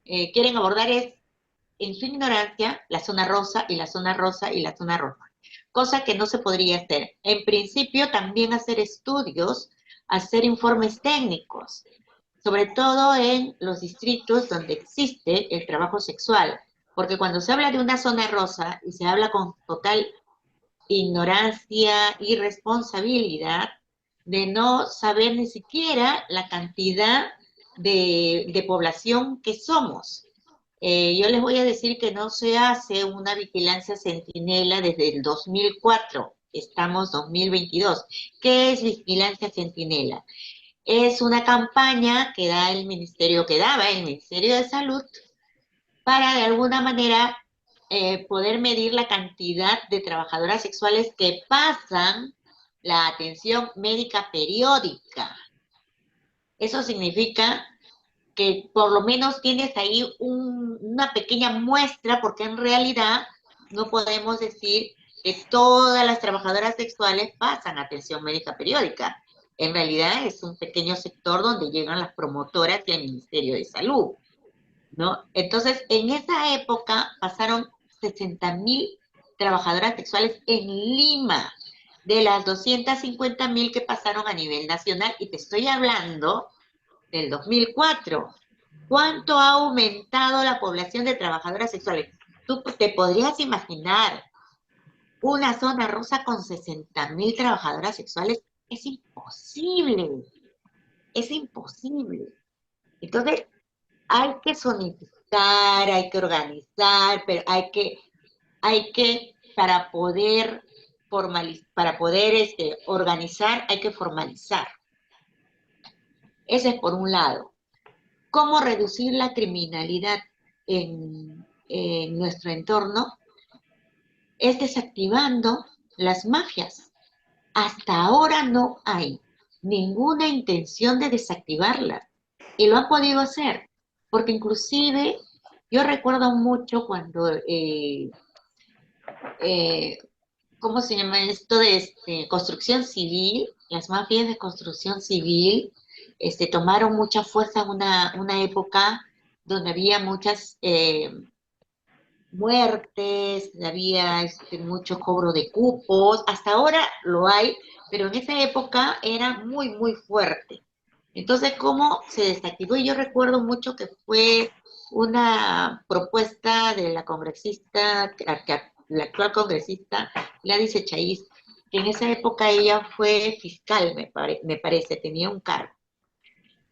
quieren abordar es, en su ignorancia, la zona rosa y la zona rosa y la zona roja, cosa que no se podría hacer. En principio, también hacer estudios, hacer informes técnicos, sobre todo en los distritos donde existe el trabajo sexual, porque cuando se habla de una zona rosa y se habla con total ignorancia y responsabilidad de no saber ni siquiera la cantidad de población que somos. Yo les voy a decir que no se hace una vigilancia centinela desde el 2004, estamos 2022. ¿Qué es vigilancia centinela? Es una campaña que daba el Ministerio de Salud para de alguna manera poder medir la cantidad de trabajadoras sexuales que pasan la atención médica periódica. Eso significa que por lo menos tienes ahí una pequeña muestra, porque en realidad no podemos decir que todas las trabajadoras sexuales pasan atención médica periódica. En realidad es un pequeño sector donde llegan las promotoras y el Ministerio de Salud, ¿no? Entonces, en esa época pasaron 60.000 trabajadoras sexuales en Lima, de las 250.000 que pasaron a nivel nacional, y te estoy hablando del 2004. ¿Cuánto ha aumentado la población de trabajadoras sexuales? Tú te podrías imaginar una zona rosa con 60.000 trabajadoras sexuales. Es imposible, es imposible. Entonces, hay que zonificar, hay que organizar, pero para poder organizar, hay que formalizar. Ese es por un lado. ¿Cómo reducir la criminalidad en nuestro entorno? Es desactivando las mafias. Hasta ahora no hay ninguna intención de desactivarlas. Y lo han podido hacer. Porque inclusive yo recuerdo mucho cuando, ¿cómo se llama esto? De construcción civil, las mafias de construcción civil tomaron mucha fuerza en una época donde había muchas muertes, había mucho cobro de cupos, hasta ahora lo hay, pero en esa época era muy, muy fuerte. Entonces, ¿cómo se desactivó? Y yo recuerdo mucho que fue una propuesta de la congresista, la actual congresista, Gladys Echaíz, que en esa época ella fue fiscal, me parece, tenía un cargo,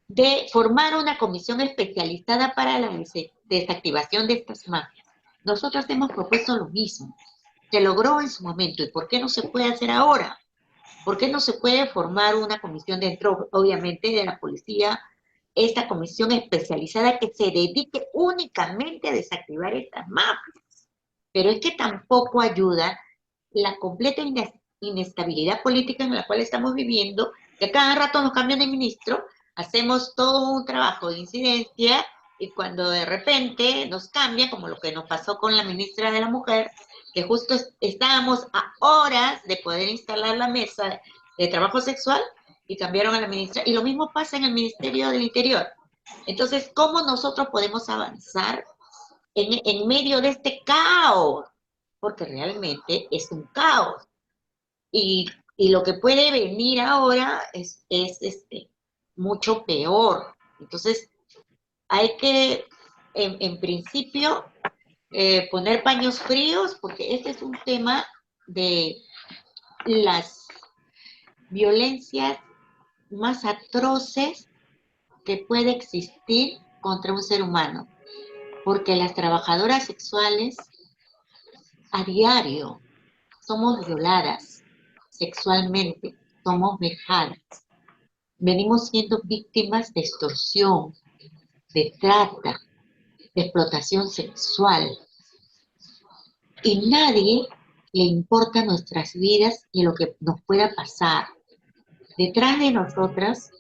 de formar una comisión especializada para la desactivación de estas mafias. Nosotros hemos propuesto lo mismo. Se logró en su momento. ¿Y por qué no se puede hacer ahora? ¿Por qué no se puede formar una comisión dentro, obviamente, de la policía, esta comisión especializada que se dedique únicamente a desactivar estas mafias? Pero es que tampoco ayuda la completa inestabilidad política en la cual estamos viviendo, que cada rato nos cambian de ministro, hacemos todo un trabajo de incidencia y cuando de repente nos cambia, como lo que nos pasó con la ministra de la Mujer, que justo estábamos a horas de poder instalar la mesa de trabajo sexual y cambiaron a la ministra, y lo mismo pasa en el Ministerio del Interior. Entonces, ¿cómo nosotros podemos avanzar en medio de este caos? Porque realmente es un caos. Y lo que puede venir ahora es mucho peor. Entonces, hay que, en principio, poner paños fríos, porque este es un tema de las violencias más atroces que puede existir contra un ser humano. Porque las trabajadoras sexuales a diario somos violadas sexualmente, somos vejadas. Venimos siendo víctimas de extorsión, de trata, de explotación sexual. Y nadie le importa nuestras vidas y lo que nos pueda pasar. Detrás de nosotras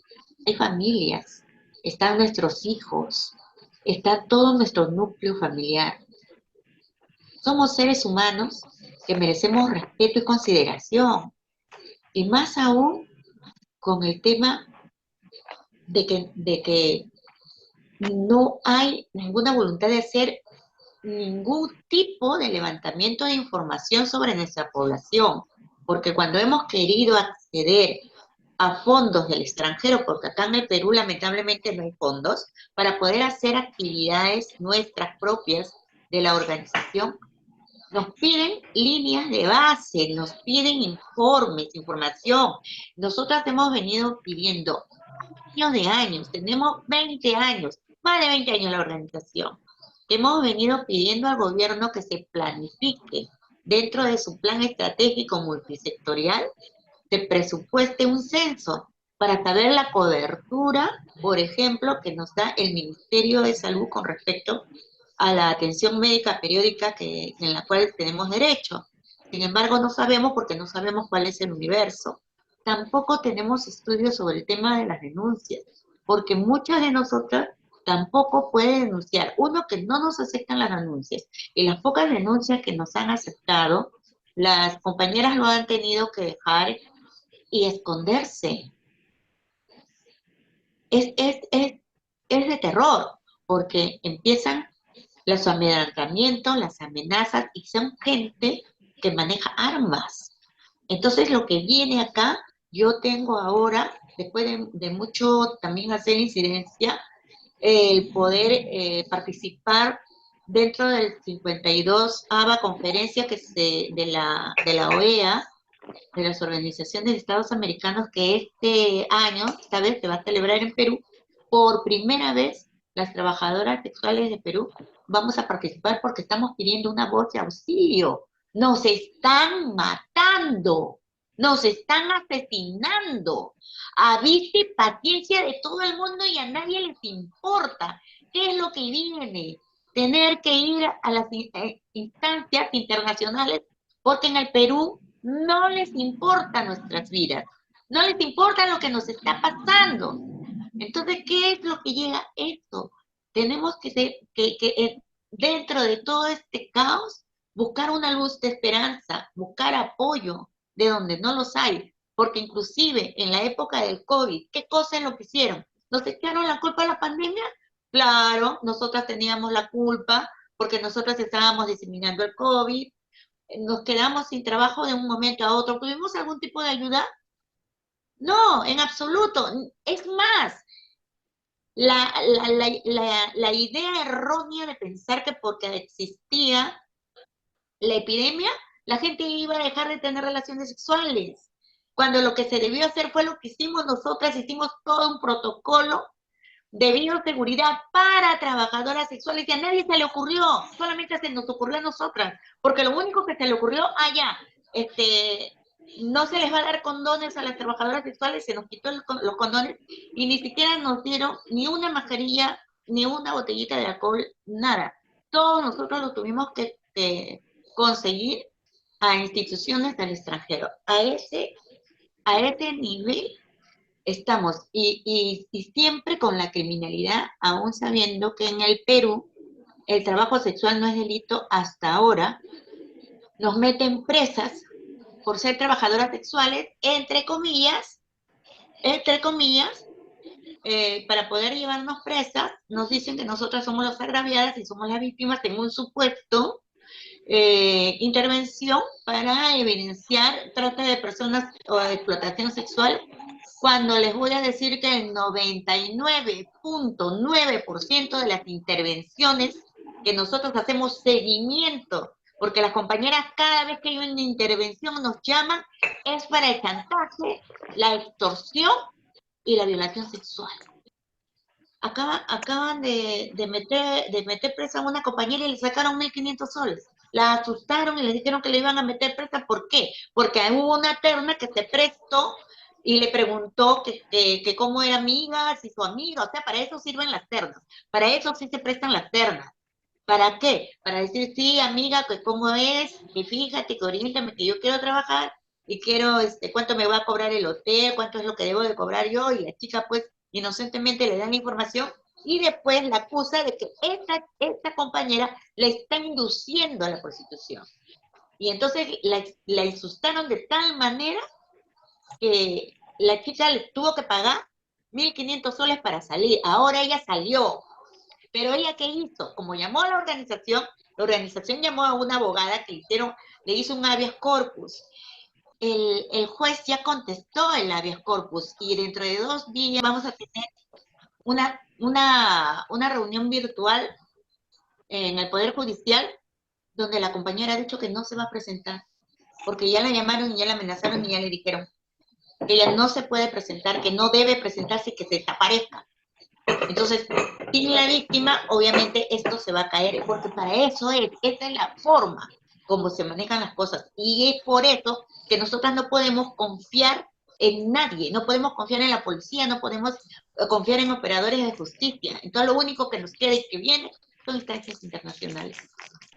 hay familias, están nuestros hijos, está todo nuestro núcleo familiar. Somos seres humanos que merecemos respeto y consideración. Y más aún con el tema de que no hay ninguna voluntad de hacer ningún tipo de levantamiento de información sobre nuestra población, porque cuando hemos querido acceder a fondos del extranjero, porque acá en el Perú lamentablemente no hay fondos, para poder hacer actividades nuestras propias de la organización, nos piden líneas de base, nos piden informes, información. Nosotras hemos venido pidiendo años de años, tenemos 20 años, más de 20 años la organización. Hemos venido pidiendo al gobierno que se planifique dentro de su plan estratégico multisectorial, se presupueste un censo para saber la cobertura, por ejemplo, que nos da el Ministerio de Salud con respecto a la atención médica periódica en la cual tenemos derecho. Sin embargo, no sabemos porque no sabemos cuál es el universo. Tampoco tenemos estudios sobre el tema de las denuncias, porque muchas de nosotras tampoco pueden denunciar. Uno, que no nos aceptan las denuncias, y las pocas denuncias que nos han aceptado, las compañeras lo han tenido que dejar y esconderse. Es de terror, porque empiezan los amedrentamientos, las amenazas, y son gente que maneja armas. Entonces lo que viene acá, yo tengo ahora, después de mucho también hacer incidencia, el poder participar dentro del 52ª conferencia de la OEA, de las Organizaciones de Estados Americanos, que este año, esta vez se va a celebrar en Perú. Por primera vez, las trabajadoras sexuales de Perú vamos a participar porque estamos pidiendo una voz de auxilio. Nos están matando, nos están asesinando. A vista y paciencia de todo el mundo, y a nadie les importa. ¿Qué es lo que viene? Tener que ir a las instancias internacionales, porque en el Perú no les importa nuestras vidas, no les importa lo que nos está pasando. Entonces, ¿qué es lo que llega a esto? Tenemos que dentro de todo este caos, buscar una luz de esperanza, buscar apoyo de donde no los hay, porque inclusive en la época del COVID, ¿qué cosa es lo que hicieron? ¿Nos echaron la culpa a la pandemia? Claro, nosotras teníamos la culpa porque nosotras estábamos diseminando el COVID, nos quedamos sin trabajo de un momento a otro. ¿Tuvimos algún tipo de ayuda? No, en absoluto. Es más, la idea errónea de pensar que porque existía la epidemia, la gente iba a dejar de tener relaciones sexuales, cuando lo que se debió hacer fue lo que hicimos nosotras. Hicimos todo un protocolo de bioseguridad para trabajadoras sexuales, y a nadie se le ocurrió, solamente se nos ocurrió a nosotras, porque lo único que se le ocurrió, no se les va a dar condones a las trabajadoras sexuales, se nos quitó los condones, y ni siquiera nos dieron ni una mascarilla, ni una botellita de alcohol, nada. Todos nosotros lo tuvimos que conseguir a instituciones del extranjero. A ese nivel estamos, y siempre con la criminalidad, aún sabiendo que en el Perú el trabajo sexual no es delito hasta ahora. Nos meten presas por ser trabajadoras sexuales, entre comillas, para poder llevarnos presas. Nos dicen que nosotras somos las agraviadas y somos las víctimas en un supuesto intervención para evidenciar trata de personas o de explotación sexual, cuando les voy a decir que el 99.9% de las intervenciones que nosotros hacemos seguimiento, porque las compañeras cada vez que hay una intervención nos llaman, es para el chantaje, la extorsión y la violación sexual. Acaban de meter presa a una compañera y le sacaron 1.500 soles. La asustaron y le dijeron que le iban a meter presa. ¿Por qué? Porque hubo una terna que se prestó y le preguntó que cómo era amiga, si su amiga. O sea, para eso sirven las ternas, para eso sí se prestan las ternas. ¿Para qué? Para decir, sí, amiga, que cómo es, que fíjate, que oriéntame, que yo quiero trabajar y quiero, cuánto me va a cobrar el hotel, cuánto es lo que debo de cobrar yo, y la chica, pues, inocentemente le dan la información y después la acusa de que esta compañera le está induciendo a la prostitución. Y entonces la insultaron de tal manera que la chica le tuvo que pagar 1.500 soles para salir. Ahora ella salió, pero ella, ¿qué hizo? Como llamó a la organización llamó a una abogada que le hizo un habeas corpus. El juez ya contestó el habeas corpus y dentro de 2 días vamos a tener una reunión virtual en el Poder Judicial donde la compañera ha dicho que no se va a presentar porque ya la llamaron y ya la amenazaron y ya le dijeron que ella no se puede presentar, que no debe presentarse y que se desaparezca. Entonces, sin la víctima, obviamente esto se va a caer, porque para eso esta es la forma como se manejan las cosas. Y es por eso que nosotras no podemos confiar en nadie, no podemos confiar en la policía, no podemos confiar en operadores de justicia. Entonces, lo único que nos queda y que viene son instancias internacionales.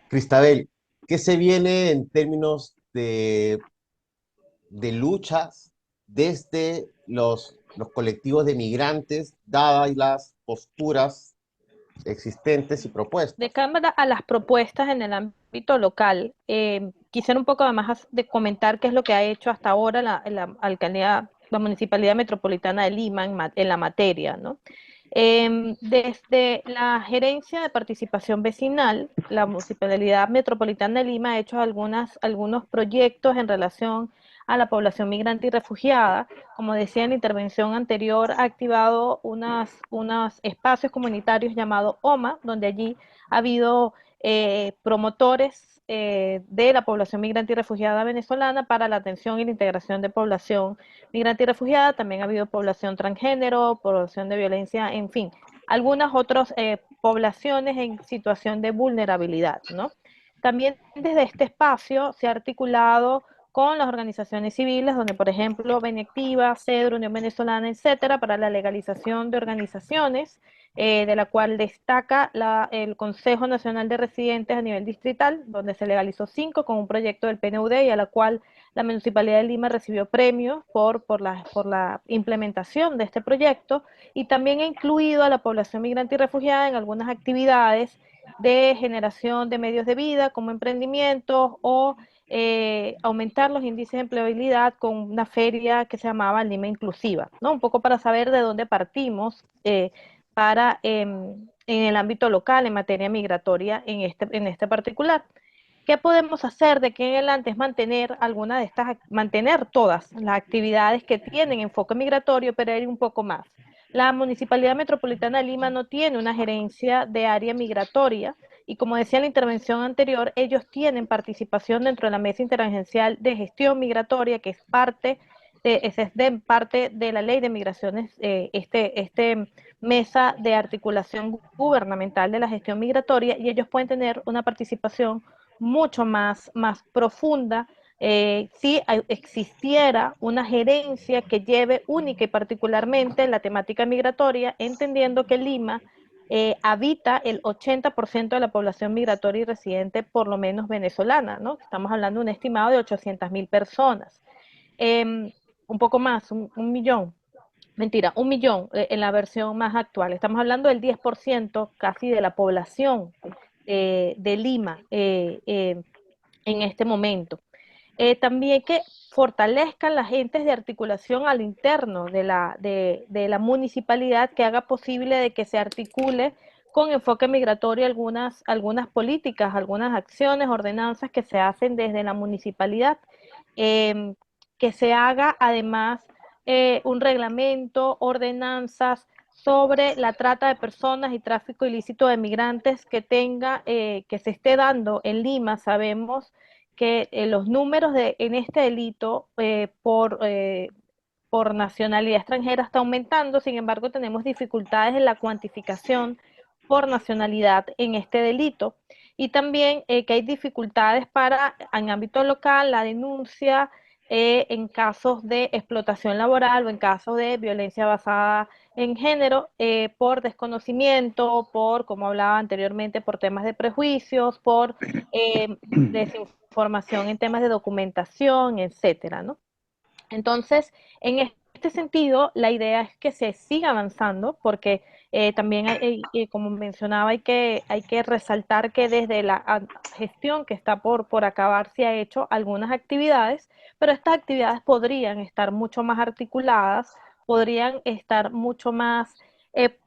Cristabel, ¿qué se viene en términos de luchas desde los colectivos de migrantes, dadas las posturas existentes y propuestas? De cámara a las propuestas en el ámbito local, quisiera un poco además de comentar qué es lo que ha hecho hasta ahora la alcaldía, la Municipalidad Metropolitana de Lima en la materia, ¿no? Desde la Gerencia de Participación Vecinal, la Municipalidad Metropolitana de Lima ha hecho algunos proyectos en relación a la población migrante y refugiada. Como decía en la intervención anterior, ha activado unos espacios comunitarios llamados OMA, donde allí ha habido promotores de la población migrante y refugiada venezolana para la atención y la integración de población migrante y refugiada. También ha habido población transgénero, población de violencia, en fin, algunas otras poblaciones en situación de vulnerabilidad, ¿no? También desde este espacio se ha articulado con las organizaciones civiles, donde por ejemplo Benectiva, CEDRO, Unión Venezolana, etcétera, para la legalización de organizaciones, de la cual destaca el Consejo Nacional de Residentes a nivel distrital, donde se legalizó 5 con un proyecto del PNUD y a la cual la Municipalidad de Lima recibió premios por la implementación de este proyecto, y también ha incluido a la población migrante y refugiada en algunas actividades de generación de medios de vida como emprendimientos o aumentar los índices de empleabilidad con una feria que se llamaba Lima Inclusiva, ¿no? Un poco para saber de dónde partimos en el ámbito local en materia migratoria en este particular. ¿Qué podemos hacer de aquí en adelante? Es mantener todas las actividades que tienen enfoque migratorio, pero ir un poco más. La Municipalidad Metropolitana de Lima no tiene una gerencia de área migratoria, y como decía en la intervención anterior, ellos tienen participación dentro de la Mesa Interagencial de Gestión Migratoria, que es parte de la Ley de Migraciones, mesa de articulación gubernamental de la gestión migratoria, y ellos pueden tener una participación mucho más profunda si existiera una gerencia que lleve única y particularmente la temática migratoria, entendiendo que Lima habita el 80% de la población migratoria y residente, por lo menos venezolana, ¿no? Estamos hablando de un estimado de 800.000 personas. Un poco más, un millón. Mentira, 1.000.000 en la versión más actual. Estamos hablando del 10% casi de la población de Lima en este momento. También que fortalezcan las agentes de articulación al interno de la municipalidad, que haga posible de que se articule con enfoque migratorio algunas políticas, algunas acciones, ordenanzas que se hacen desde la municipalidad, que se haga además un reglamento, ordenanzas sobre la trata de personas y tráfico ilícito de migrantes que se esté dando en Lima. Sabemos que los números en este delito por nacionalidad extranjera está aumentando. Sin embargo, tenemos dificultades en la cuantificación por nacionalidad en este delito, y también que hay dificultades en ámbito local, la denuncia en casos de explotación laboral o en casos de violencia basada en género, por desconocimiento, por, como hablaba anteriormente, por temas de prejuicios, por desinformación en temas de documentación, etcétera, ¿no? Entonces, en este sentido, la idea es que se siga avanzando, porque también, como mencionaba, hay que resaltar que desde la gestión que está por acabar se ha hecho algunas actividades, pero estas actividades podrían estar mucho más articuladas, podrían estar mucho más eh,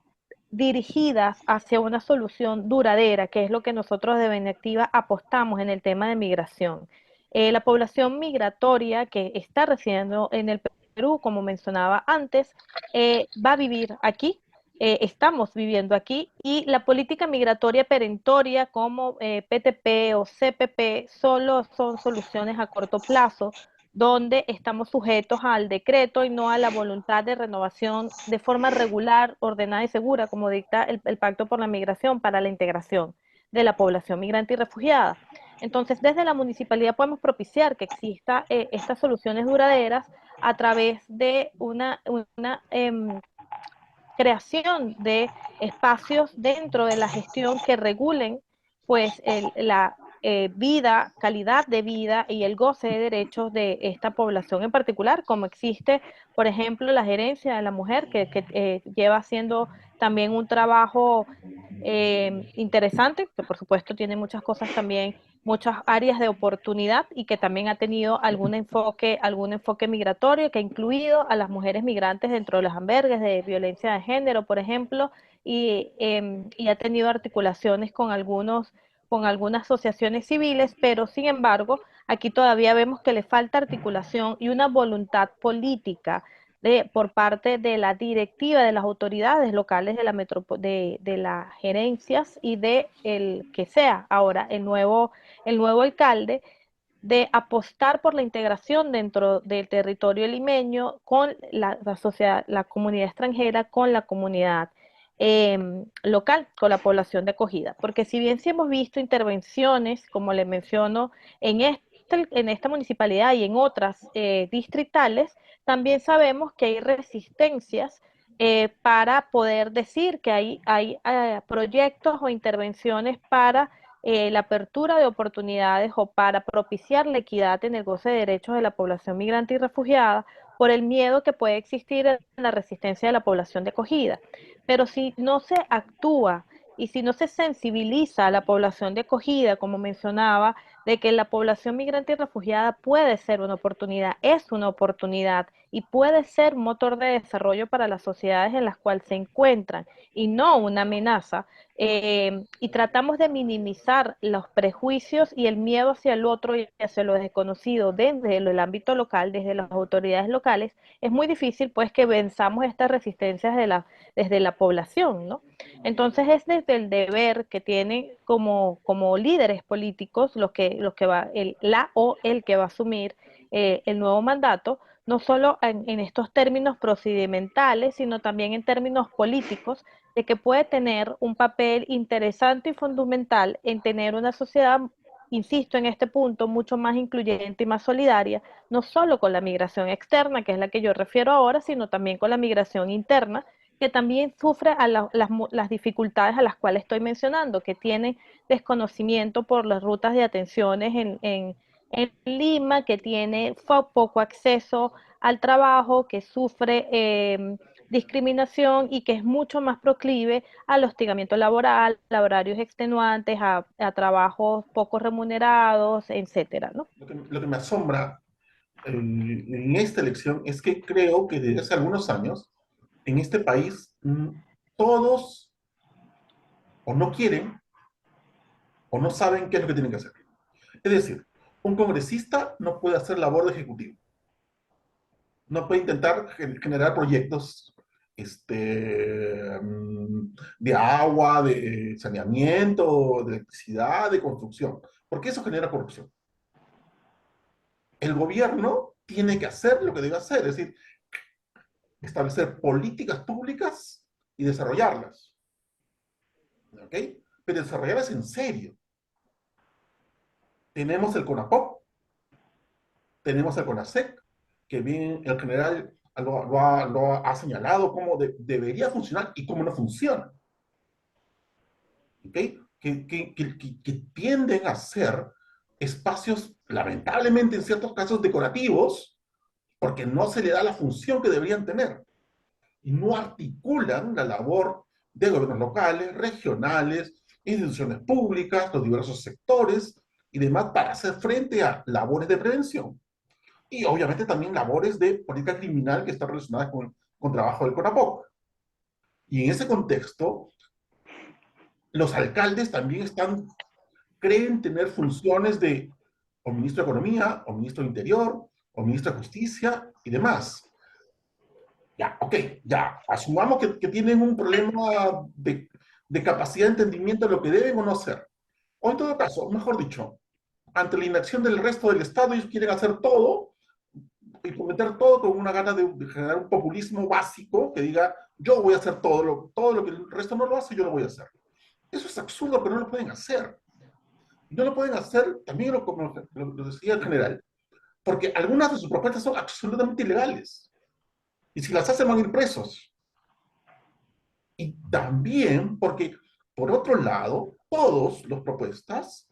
dirigidas hacia una solución duradera, que es lo que nosotros de Benactiva apostamos en el tema de migración. La población migratoria que está residiendo en el Perú, como mencionaba antes, va a vivir aquí, estamos viviendo aquí, y la política migratoria perentoria como PTP o CPP solo son soluciones a corto plazo, donde estamos sujetos al decreto y no a la voluntad de renovación de forma regular, ordenada y segura, como dicta el Pacto por la Migración para la integración de la población migrante y refugiada. Entonces, desde la municipalidad podemos propiciar que exista estas soluciones duraderas a través de una creación de espacios dentro de la gestión que regulen pues la vida, calidad de vida y el goce de derechos de esta población en particular, como existe, por ejemplo, la gerencia de la mujer, que lleva haciendo también un trabajo interesante, que por supuesto tiene muchas cosas también, muchas áreas de oportunidad y que también ha tenido algún enfoque migratorio que ha incluido a las mujeres migrantes dentro de los albergues de violencia de género, por ejemplo, y ha tenido articulaciones con algunas asociaciones civiles, pero sin embargo, aquí todavía vemos que le falta articulación y una voluntad política por parte de la directiva de las autoridades locales de las gerencias y de el que sea ahora el nuevo alcalde, de apostar por la integración dentro del territorio limeño con la sociedad, la comunidad extranjera, con la comunidad local, con la población de acogida. Porque si bien sí hemos visto intervenciones, como le menciono, en esta municipalidad y en otras distritales, también sabemos que hay resistencias para poder decir que hay proyectos o intervenciones para la apertura de oportunidades o para propiciar la equidad en el goce de derechos de la población migrante y refugiada por el miedo que puede existir en la resistencia de la población de acogida. Pero si no se actúa y si no se sensibiliza a la población de acogida, como mencionaba, de que la población migrante y refugiada puede ser una oportunidad, es una oportunidad y puede ser motor de desarrollo para las sociedades en las cuales se encuentran y no una amenaza, y tratamos de minimizar los prejuicios y el miedo hacia el otro y hacia lo desconocido desde el ámbito local, desde las autoridades locales, es muy difícil pues que venzamos estas resistencias desde la población, ¿no? Entonces es desde el deber que tienen como líderes políticos los que va, el que va a asumir el nuevo mandato, no solo en estos términos procedimentales, sino también en términos políticos, de que puede tener un papel interesante y fundamental en tener una sociedad, insisto en este punto, mucho más incluyente y más solidaria, no solo con la migración externa, que es la que yo refiero ahora, sino también con la migración interna, que también sufre a las dificultades a las cuales estoy mencionando, que tiene desconocimiento por las rutas de atenciones en Lima, que tiene poco acceso al trabajo, que sufre discriminación y que es mucho más proclive al hostigamiento laboral, a horarios extenuantes, a trabajos poco remunerados, etcétera, ¿no? Lo que me asombra en esta elección es que creo que desde hace algunos años en este país todos o no quieren o no saben qué es lo que tienen que hacer. Es decir, un congresista no puede hacer labor de ejecutivo, no puede intentar generar proyectos de agua, de saneamiento, de electricidad, de construcción, porque eso genera corrupción. El gobierno tiene que hacer lo que debe hacer, es decir, establecer políticas públicas y desarrollarlas. ¿Ok? Pero desarrollarlas en serio. Tenemos el CONAPOP, Tenemos el CONASEC, que bien el general lo ha señalado cómo debería funcionar y cómo no funciona. ¿Okay? Que tienden a ser espacios, lamentablemente en ciertos casos, decorativos, porque no se le da la función que deberían tener. Y no articulan la labor de gobiernos locales, regionales, instituciones públicas, los diversos sectores y demás para hacer frente a labores de prevención. Y obviamente también labores de política criminal que están relacionadas con trabajo del CONAPOC. Y en ese contexto, los alcaldes también creen tener funciones de o ministro de Economía, o ministro de Interior, o ministro de Justicia y demás. Ya, ok, ya, asumamos que tienen un problema de capacidad de entendimiento de lo que deben o no hacer. O en todo caso, mejor dicho, ante la inacción del resto del Estado, ellos quieren hacer todo y prometer todo con una gana de generar un populismo básico que diga, yo voy a hacer todo lo que el resto no lo hace, yo lo voy a hacer. Eso es absurdo, pero no lo pueden hacer. No lo pueden hacer, también como lo decía el general, porque algunas de sus propuestas son absolutamente ilegales. Y si las hacen van a ir presos. Y también porque, por otro lado, todas las propuestas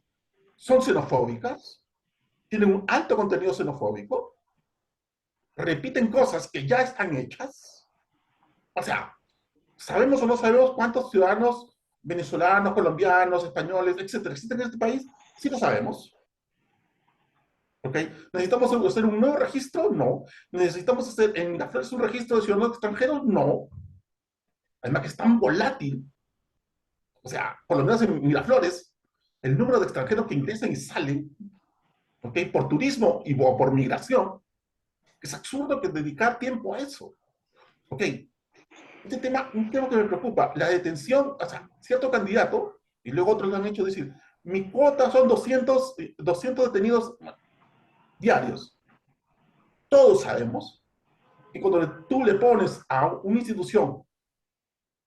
son xenofóbicas, tienen un alto contenido xenofóbico, repiten cosas que ya están hechas. O sea, ¿sabemos o no sabemos cuántos ciudadanos venezolanos, colombianos, españoles, etcétera, existen en este país? Sí lo sabemos. ¿Ok? ¿Necesitamos hacer un nuevo registro? No. ¿Necesitamos hacer en Miraflores un registro de ciudadanos extranjeros? No. Además que es tan volátil. O sea, por lo menos en Miraflores, el número de extranjeros que ingresan y salen, ¿ok? Por turismo y por migración, es absurdo que dedicar tiempo a eso. ¿Ok? Un tema que me preocupa, la detención, o sea, cierto candidato, y luego otros lo han hecho decir, mi cuota son 200 detenidos diarios. Todos sabemos que cuando tú le pones a una institución,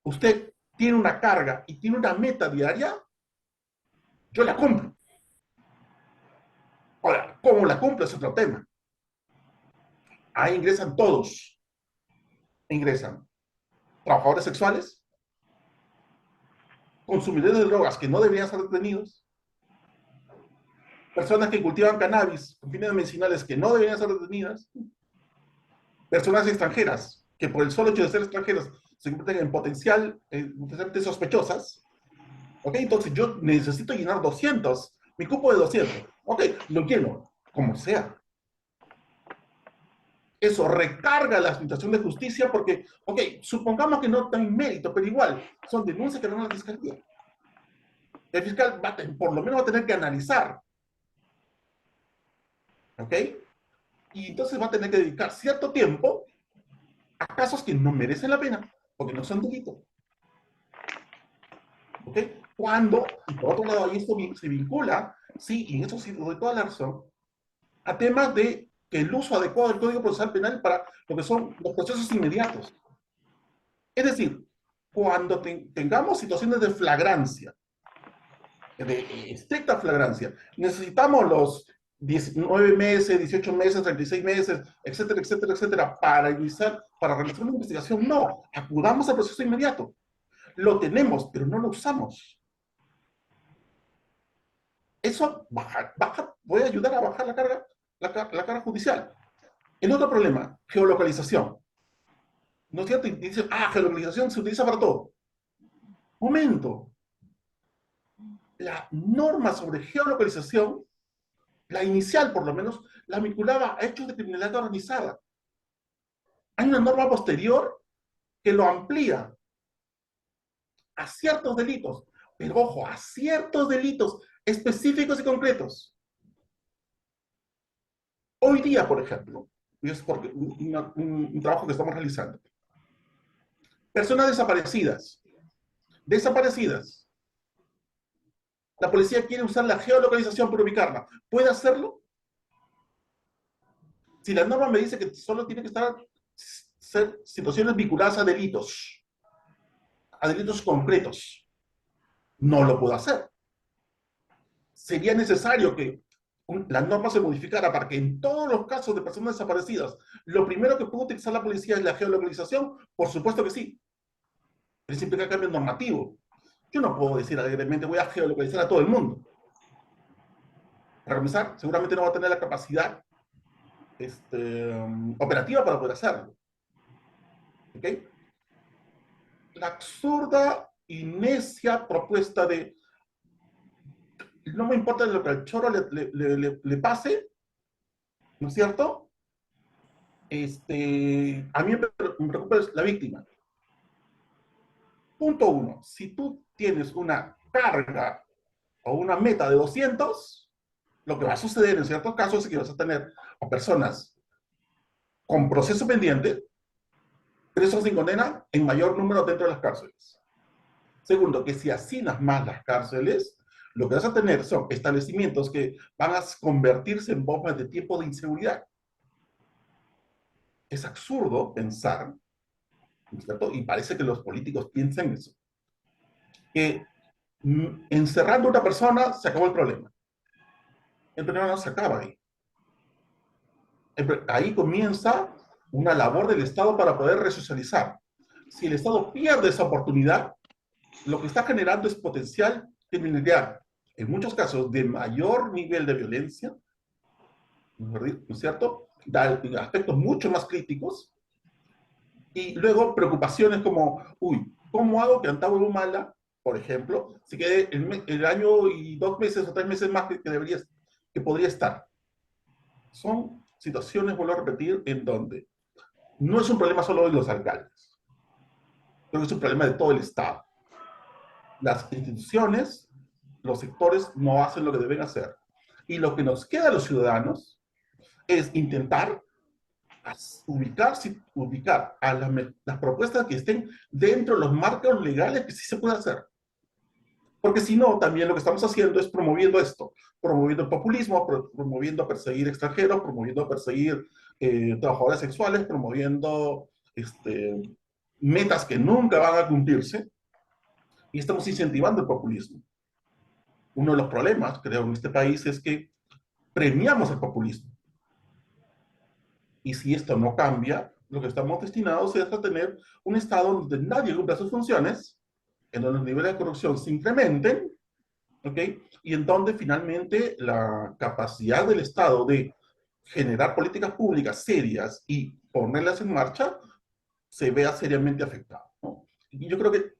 usted tiene una carga y tiene una meta diaria, yo la cumplo. Ahora, ¿cómo la cumplo? Es otro tema. Ahí ingresan todos. Ingresan trabajadores sexuales, consumidores de drogas que no deberían ser detenidos, personas que cultivan cannabis con fines medicinales que no deberían ser detenidas, personas extranjeras que por el solo hecho de ser extranjeras se convierten en potencialmente sospechosas. ¿Ok? Entonces yo necesito llenar 200, mi cupo de 200. Ok, lo lleno, como sea. Eso recarga la administración de justicia porque, ok, supongamos que no tienen mérito, pero igual, son denuncias que dan a la fiscalía. El fiscal por lo menos va a tener que analizar. ¿Ok? Y entonces va a tener que dedicar cierto tiempo a casos que no merecen la pena, porque no son delitos. ¿Ok? Cuando, y por otro lado, ahí esto se vincula, sí, y en eso sí doy toda la razón, a temas de que el uso adecuado del Código Procesal Penal para lo que son los procesos inmediatos. Es decir, cuando tengamos situaciones de flagrancia, de estricta flagrancia, necesitamos los 19 meses, 18 meses, 36 meses, etcétera, etcétera, etcétera, para realizar una investigación. No, acudamos al proceso inmediato. Lo tenemos, pero no lo usamos. Eso puede ayudar a bajar la carga judicial. El otro problema, geolocalización. ¿No es cierto? Y dicen, geolocalización se utiliza para todo. Momento. La norma sobre geolocalización, la inicial por lo menos, la vinculaba a hechos de criminalidad organizada. Hay una norma posterior que lo amplía a ciertos delitos, pero ojo, a ciertos delitos específicos y concretos. Hoy día, por ejemplo, y es porque un trabajo que estamos realizando, personas desaparecidas. La policía quiere usar la geolocalización para ubicarla. ¿Puede hacerlo? Si la norma me dice que solo tiene que ser situaciones vinculadas a delitos concretos, no lo puedo hacer. Sería necesario que la norma se modificara para que en todos los casos de personas desaparecidas, lo primero que puede utilizar la policía es la geolocalización, por supuesto que sí. Pero eso implica cambio normativo. Yo no puedo decir alegremente voy a geolocalizar a todo el mundo. Para comenzar, seguramente no va a tener la capacidad operativa para poder hacerlo. ¿Ok? La absurda y necia propuesta de no me importa lo que al choro le pase, ¿no es cierto? A mí me preocupa la víctima. Punto uno, si tú tienes una carga o una meta de 200, lo que va a suceder en ciertos casos es que vas a tener a personas con proceso pendiente, presos sin condena, en mayor número dentro de las cárceles. Segundo, que si hacinas más las cárceles, lo que vas a tener son establecimientos que van a convertirse en bombas de tiempo de inseguridad. Es absurdo pensar, ¿cierto? Y parece que los políticos piensan eso, que encerrando a una persona se acabó el problema. El problema no se acaba ahí. Ahí comienza una labor del Estado para poder resocializar. Si el Estado pierde esa oportunidad, lo que está generando es potencial criminalidad, en muchos casos de mayor nivel de violencia, ¿no es cierto? Da aspectos mucho más críticos, y luego preocupaciones como, uy, ¿cómo hago que Antauro Humala, por ejemplo, se quede el año y 2 meses o 3 meses más que podría estar? Son situaciones, vuelvo a repetir, en donde no es un problema solo de los alcaldes, creo que es un problema de todo el Estado. Las instituciones, los sectores no hacen lo que deben hacer. Y lo que nos queda a los ciudadanos es intentar ubicar a las propuestas que estén dentro de los marcos legales que sí se puede hacer. Porque si no, también lo que estamos haciendo es promoviendo esto, promoviendo el populismo, promoviendo perseguir extranjeros, promoviendo perseguir trabajadores sexuales, promoviendo metas que nunca van a cumplirse, y estamos incentivando el populismo. Uno de los problemas, creo, en este país es que premiamos el populismo. Y si esto no cambia, lo que estamos destinados es a tener un Estado donde nadie cumpla sus funciones, en donde los niveles de corrupción se incrementen, ¿ok? Y en donde finalmente la capacidad del Estado de generar políticas públicas serias y ponerlas en marcha se vea seriamente afectada, ¿no? Y yo creo que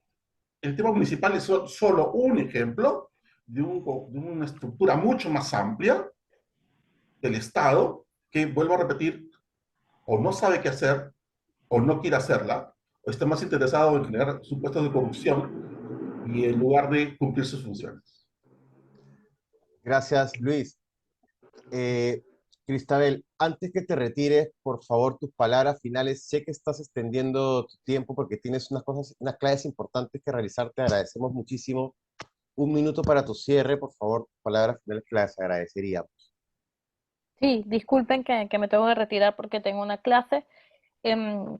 el tema municipal es solo un ejemplo de una estructura mucho más amplia del Estado que, vuelvo a repetir, o no sabe qué hacer, o no quiere hacerla, o está más interesado en generar supuestos de corrupción y en lugar de cumplir sus funciones. Gracias, Luis. Eh, Cristabel, antes que te retires, por favor, tus palabras finales. Sé que estás extendiendo tu tiempo porque tienes unas cosas, unas claves importantes que realizar. Te agradecemos muchísimo. Un minuto para tu cierre, por favor, tus palabras finales que las agradecería. Sí, disculpen que me tengo que retirar porque tengo una clase. Em,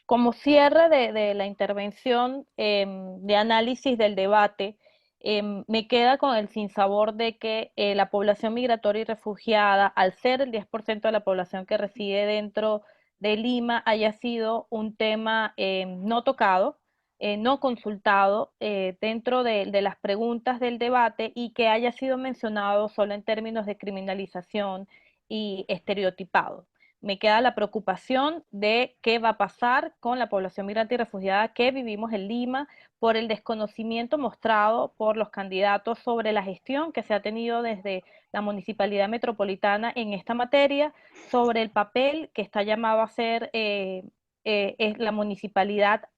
Como cierre de la intervención de análisis del debate, me queda con el sinsabor de que la población migratoria y refugiada, al ser el 10% de la población que reside dentro de Lima, haya sido un tema no tocado, no consultado dentro de las preguntas del debate y que haya sido mencionado solo en términos de criminalización y estereotipado. Me queda la preocupación de qué va a pasar con la población migrante y refugiada que vivimos en Lima por el desconocimiento mostrado por los candidatos sobre la gestión que se ha tenido desde la Municipalidad Metropolitana en esta materia, sobre el papel que está llamado a hacer es la municipalidad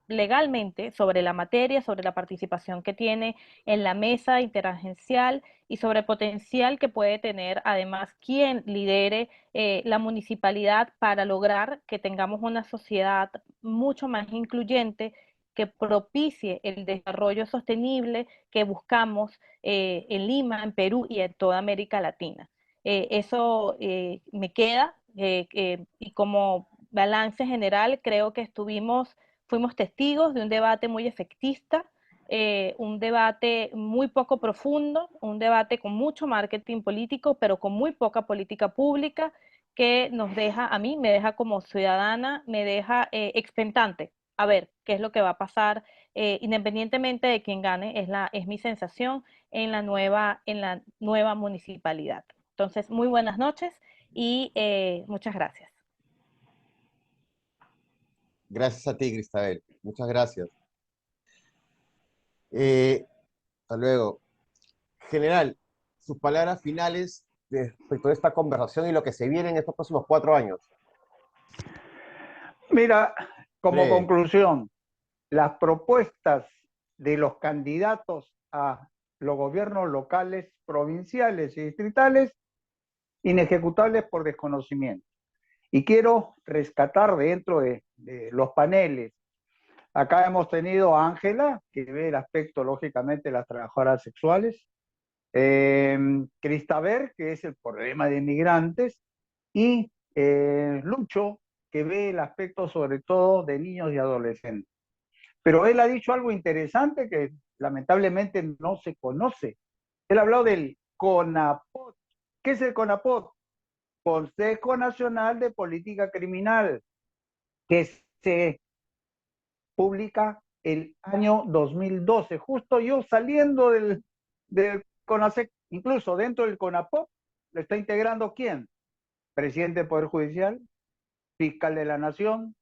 legalmente sobre la materia, sobre la participación que tiene en la mesa interagencial y sobre el potencial que puede tener además quien lidere la municipalidad para lograr que tengamos una sociedad mucho más incluyente que propicie el desarrollo sostenible que buscamos en Lima, en Perú y en toda América Latina. Eso me queda y como balance general creo que fuimos testigos de un debate muy efectista, un debate muy poco profundo, un debate con mucho marketing político, pero con muy poca política pública, que nos deja, a mí me deja como ciudadana, me deja expectante a ver qué es lo que va a pasar, independientemente de quién gane, es mi sensación en la nueva municipalidad. Entonces, muy buenas noches y muchas gracias. Gracias a ti, Cristabel. Muchas gracias. Hasta luego. General, sus palabras finales respecto a esta conversación y lo que se viene en estos próximos 4 años. Mira, como Breve. conclusión, las propuestas de los candidatos a los gobiernos locales, provinciales y distritales, inejecutables por desconocimiento. Y quiero rescatar dentro de los paneles. Acá hemos tenido a Ángela, que ve el aspecto, lógicamente, de las trabajadoras sexuales. Cristaber, que es el problema de inmigrantes. Y Lucho, que ve el aspecto, sobre todo, de niños y adolescentes. Pero él ha dicho algo interesante que lamentablemente no se conoce. Él ha hablado del CONAPOT. ¿Qué es el CONAPOT? Consejo Nacional de Política Criminal, que se publica el año 2012, justo yo saliendo del CONASEC, incluso dentro del CONAPOP, ¿lo está integrando quién? Presidente del Poder Judicial, fiscal de la Nación,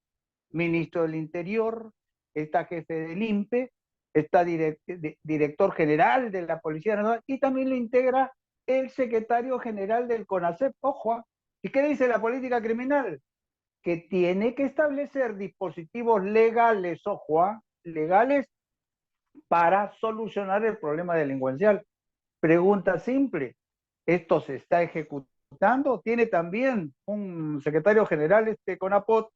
ministro del Interior, está jefe del INPE, está director general de la Policía Nacional y también lo integra el secretario general del CONASEP. Ojo, ¿y qué dice la política criminal? Que tiene que establecer dispositivos legales, ojo, legales para solucionar el problema delincuencial. Pregunta simple, ¿esto se está ejecutando? Tiene también un secretario general CONAPOT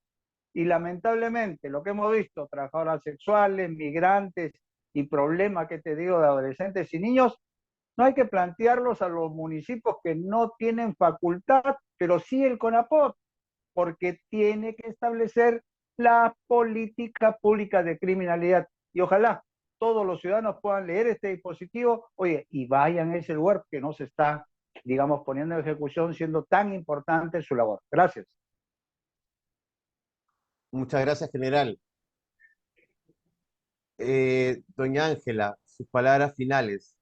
y lamentablemente lo que hemos visto, trabajadoras sexuales, migrantes y problemas que te digo de adolescentes y niños, no hay que plantearlos a los municipios que no tienen facultad, pero sí el CONAPOT, porque tiene que establecer la política pública de criminalidad. Y ojalá todos los ciudadanos puedan leer este dispositivo, oye, y vayan a ese lugar que no se está, digamos, poniendo en ejecución, siendo tan importante su labor. Gracias. Muchas gracias, general. Doña Ángela, sus palabras finales.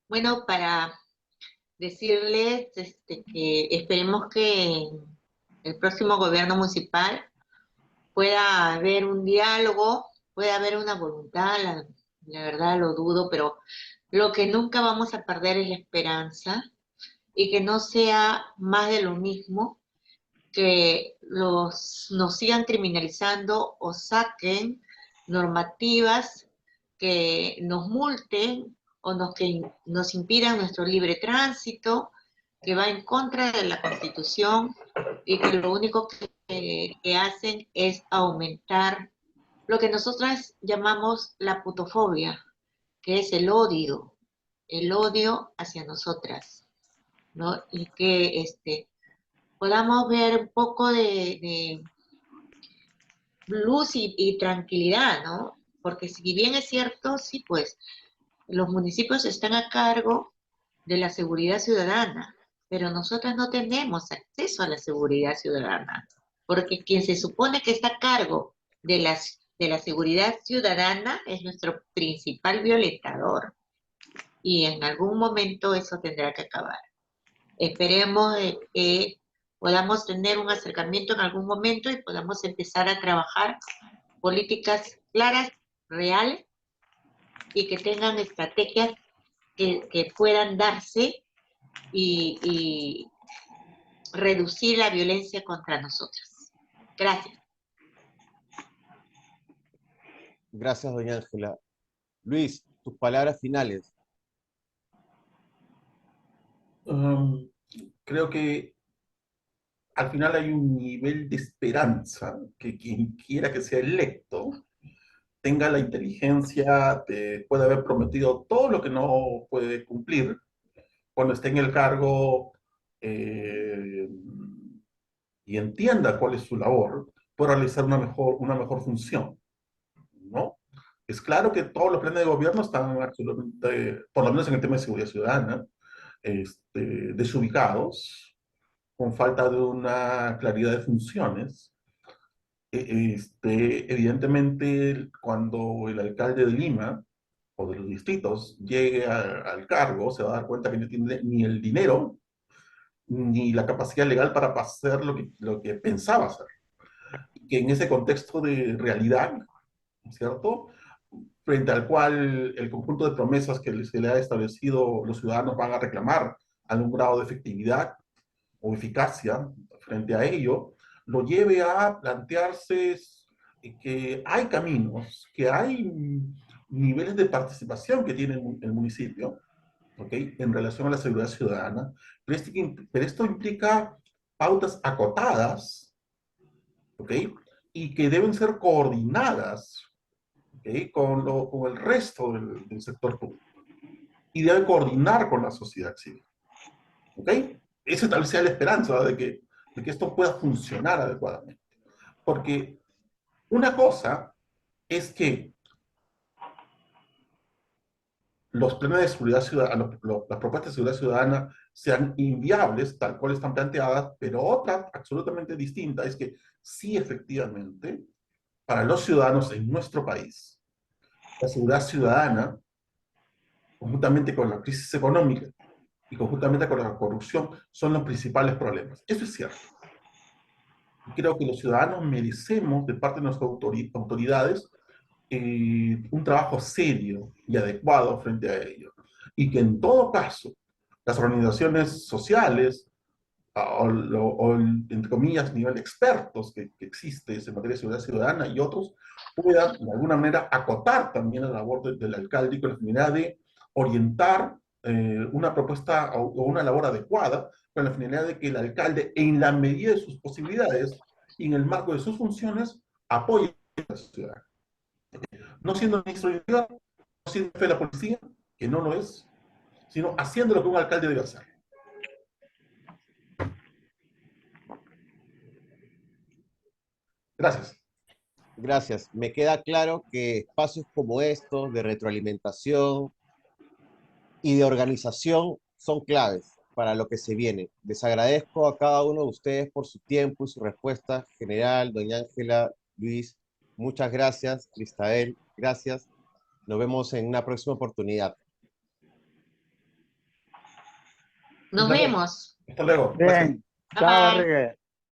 Bueno, para decirles que esperemos que el próximo gobierno municipal pueda haber un diálogo, pueda haber una voluntad, la verdad lo dudo, pero lo que nunca vamos a perder es la esperanza y que no sea más de lo mismo, que nos sigan criminalizando o saquen normativas que nos multen o que nos impidan nuestro libre tránsito, que va en contra de la Constitución y que lo único que hacen es aumentar lo que nosotras llamamos la putofobia, que es el odio hacia nosotras, ¿no? Y que podamos ver un poco de luz y tranquilidad, ¿no? Porque si bien es cierto, sí, pues los municipios están a cargo de la seguridad ciudadana, pero nosotras no tenemos acceso a la seguridad ciudadana, porque quien se supone que está a cargo de la seguridad ciudadana es nuestro principal violentador, y en algún momento eso tendrá que acabar. Esperemos que podamos tener un acercamiento en algún momento y podamos empezar a trabajar políticas claras, reales, y que tengan estrategias que puedan darse y reducir la violencia contra nosotras. Gracias. Gracias, doña Ángela. Luis, tus palabras finales. Creo que al final hay un nivel de esperanza que quien quiera que sea electo tenga la inteligencia de puede haber prometido todo lo que no puede cumplir cuando esté en el cargo, eh, y entienda cuál es su labor, puede realizar una mejor función, ¿no? Es claro que todos los planes de gobierno están absolutamente, por lo menos en el tema de seguridad ciudadana, desubicados, con falta de una claridad de funciones. Evidentemente, cuando el alcalde de Lima o de los distritos llegue al cargo, se va a dar cuenta que no tiene ni el dinero ni la capacidad legal para hacer lo que pensaba hacer. Que en ese contexto de realidad, ¿cierto? Frente al cual el conjunto de promesas que se le ha establecido los ciudadanos van a reclamar algún grado de efectividad o eficacia frente a ello, lo lleve a plantearse que hay caminos, que hay niveles de participación que tiene el municipio, ¿ok? En relación a la seguridad ciudadana, pero esto implica pautas acotadas, ¿ok? Y que deben ser coordinadas, ¿ok? Con el resto del sector público. Y debe coordinar con la sociedad civil, ¿ok? Esa tal vez sea la esperanza de que esto pueda funcionar adecuadamente. Porque una cosa es que los planes de seguridad ciudadana, las propuestas de seguridad ciudadana sean inviables tal cual están planteadas, pero otra absolutamente distinta es que sí, efectivamente, para los ciudadanos en nuestro país, la seguridad ciudadana, conjuntamente con la crisis económica y conjuntamente con la corrupción, son los principales problemas. Eso es cierto. Creo que los ciudadanos merecemos, de parte de nuestras autoridades, un trabajo serio y adecuado frente a ello. Y que en todo caso, las organizaciones sociales, entre comillas, nivel de expertos que existe en materia de seguridad ciudadana y otros, puedan de alguna manera acotar también la labor del alcalde con la finalidad de orientar una propuesta o una labor adecuada con la finalidad de que el alcalde, en la medida de sus posibilidades y en el marco de sus funciones, apoye a la ciudad. No siendo ministro de Interior, no siendo jefe de la policía, que no lo es, sino haciendo lo que un alcalde debe hacer. Gracias. Gracias. Me queda claro que espacios como estos de retroalimentación y de organización son claves para lo que se viene. Les agradezco a cada uno de ustedes por su tiempo y su respuesta. General, doña Ángela, Luis, muchas gracias. Cristabel, gracias. Nos vemos en una próxima oportunidad. Nos vemos. Hasta luego. Bien, chao, Bye bye. Enrique.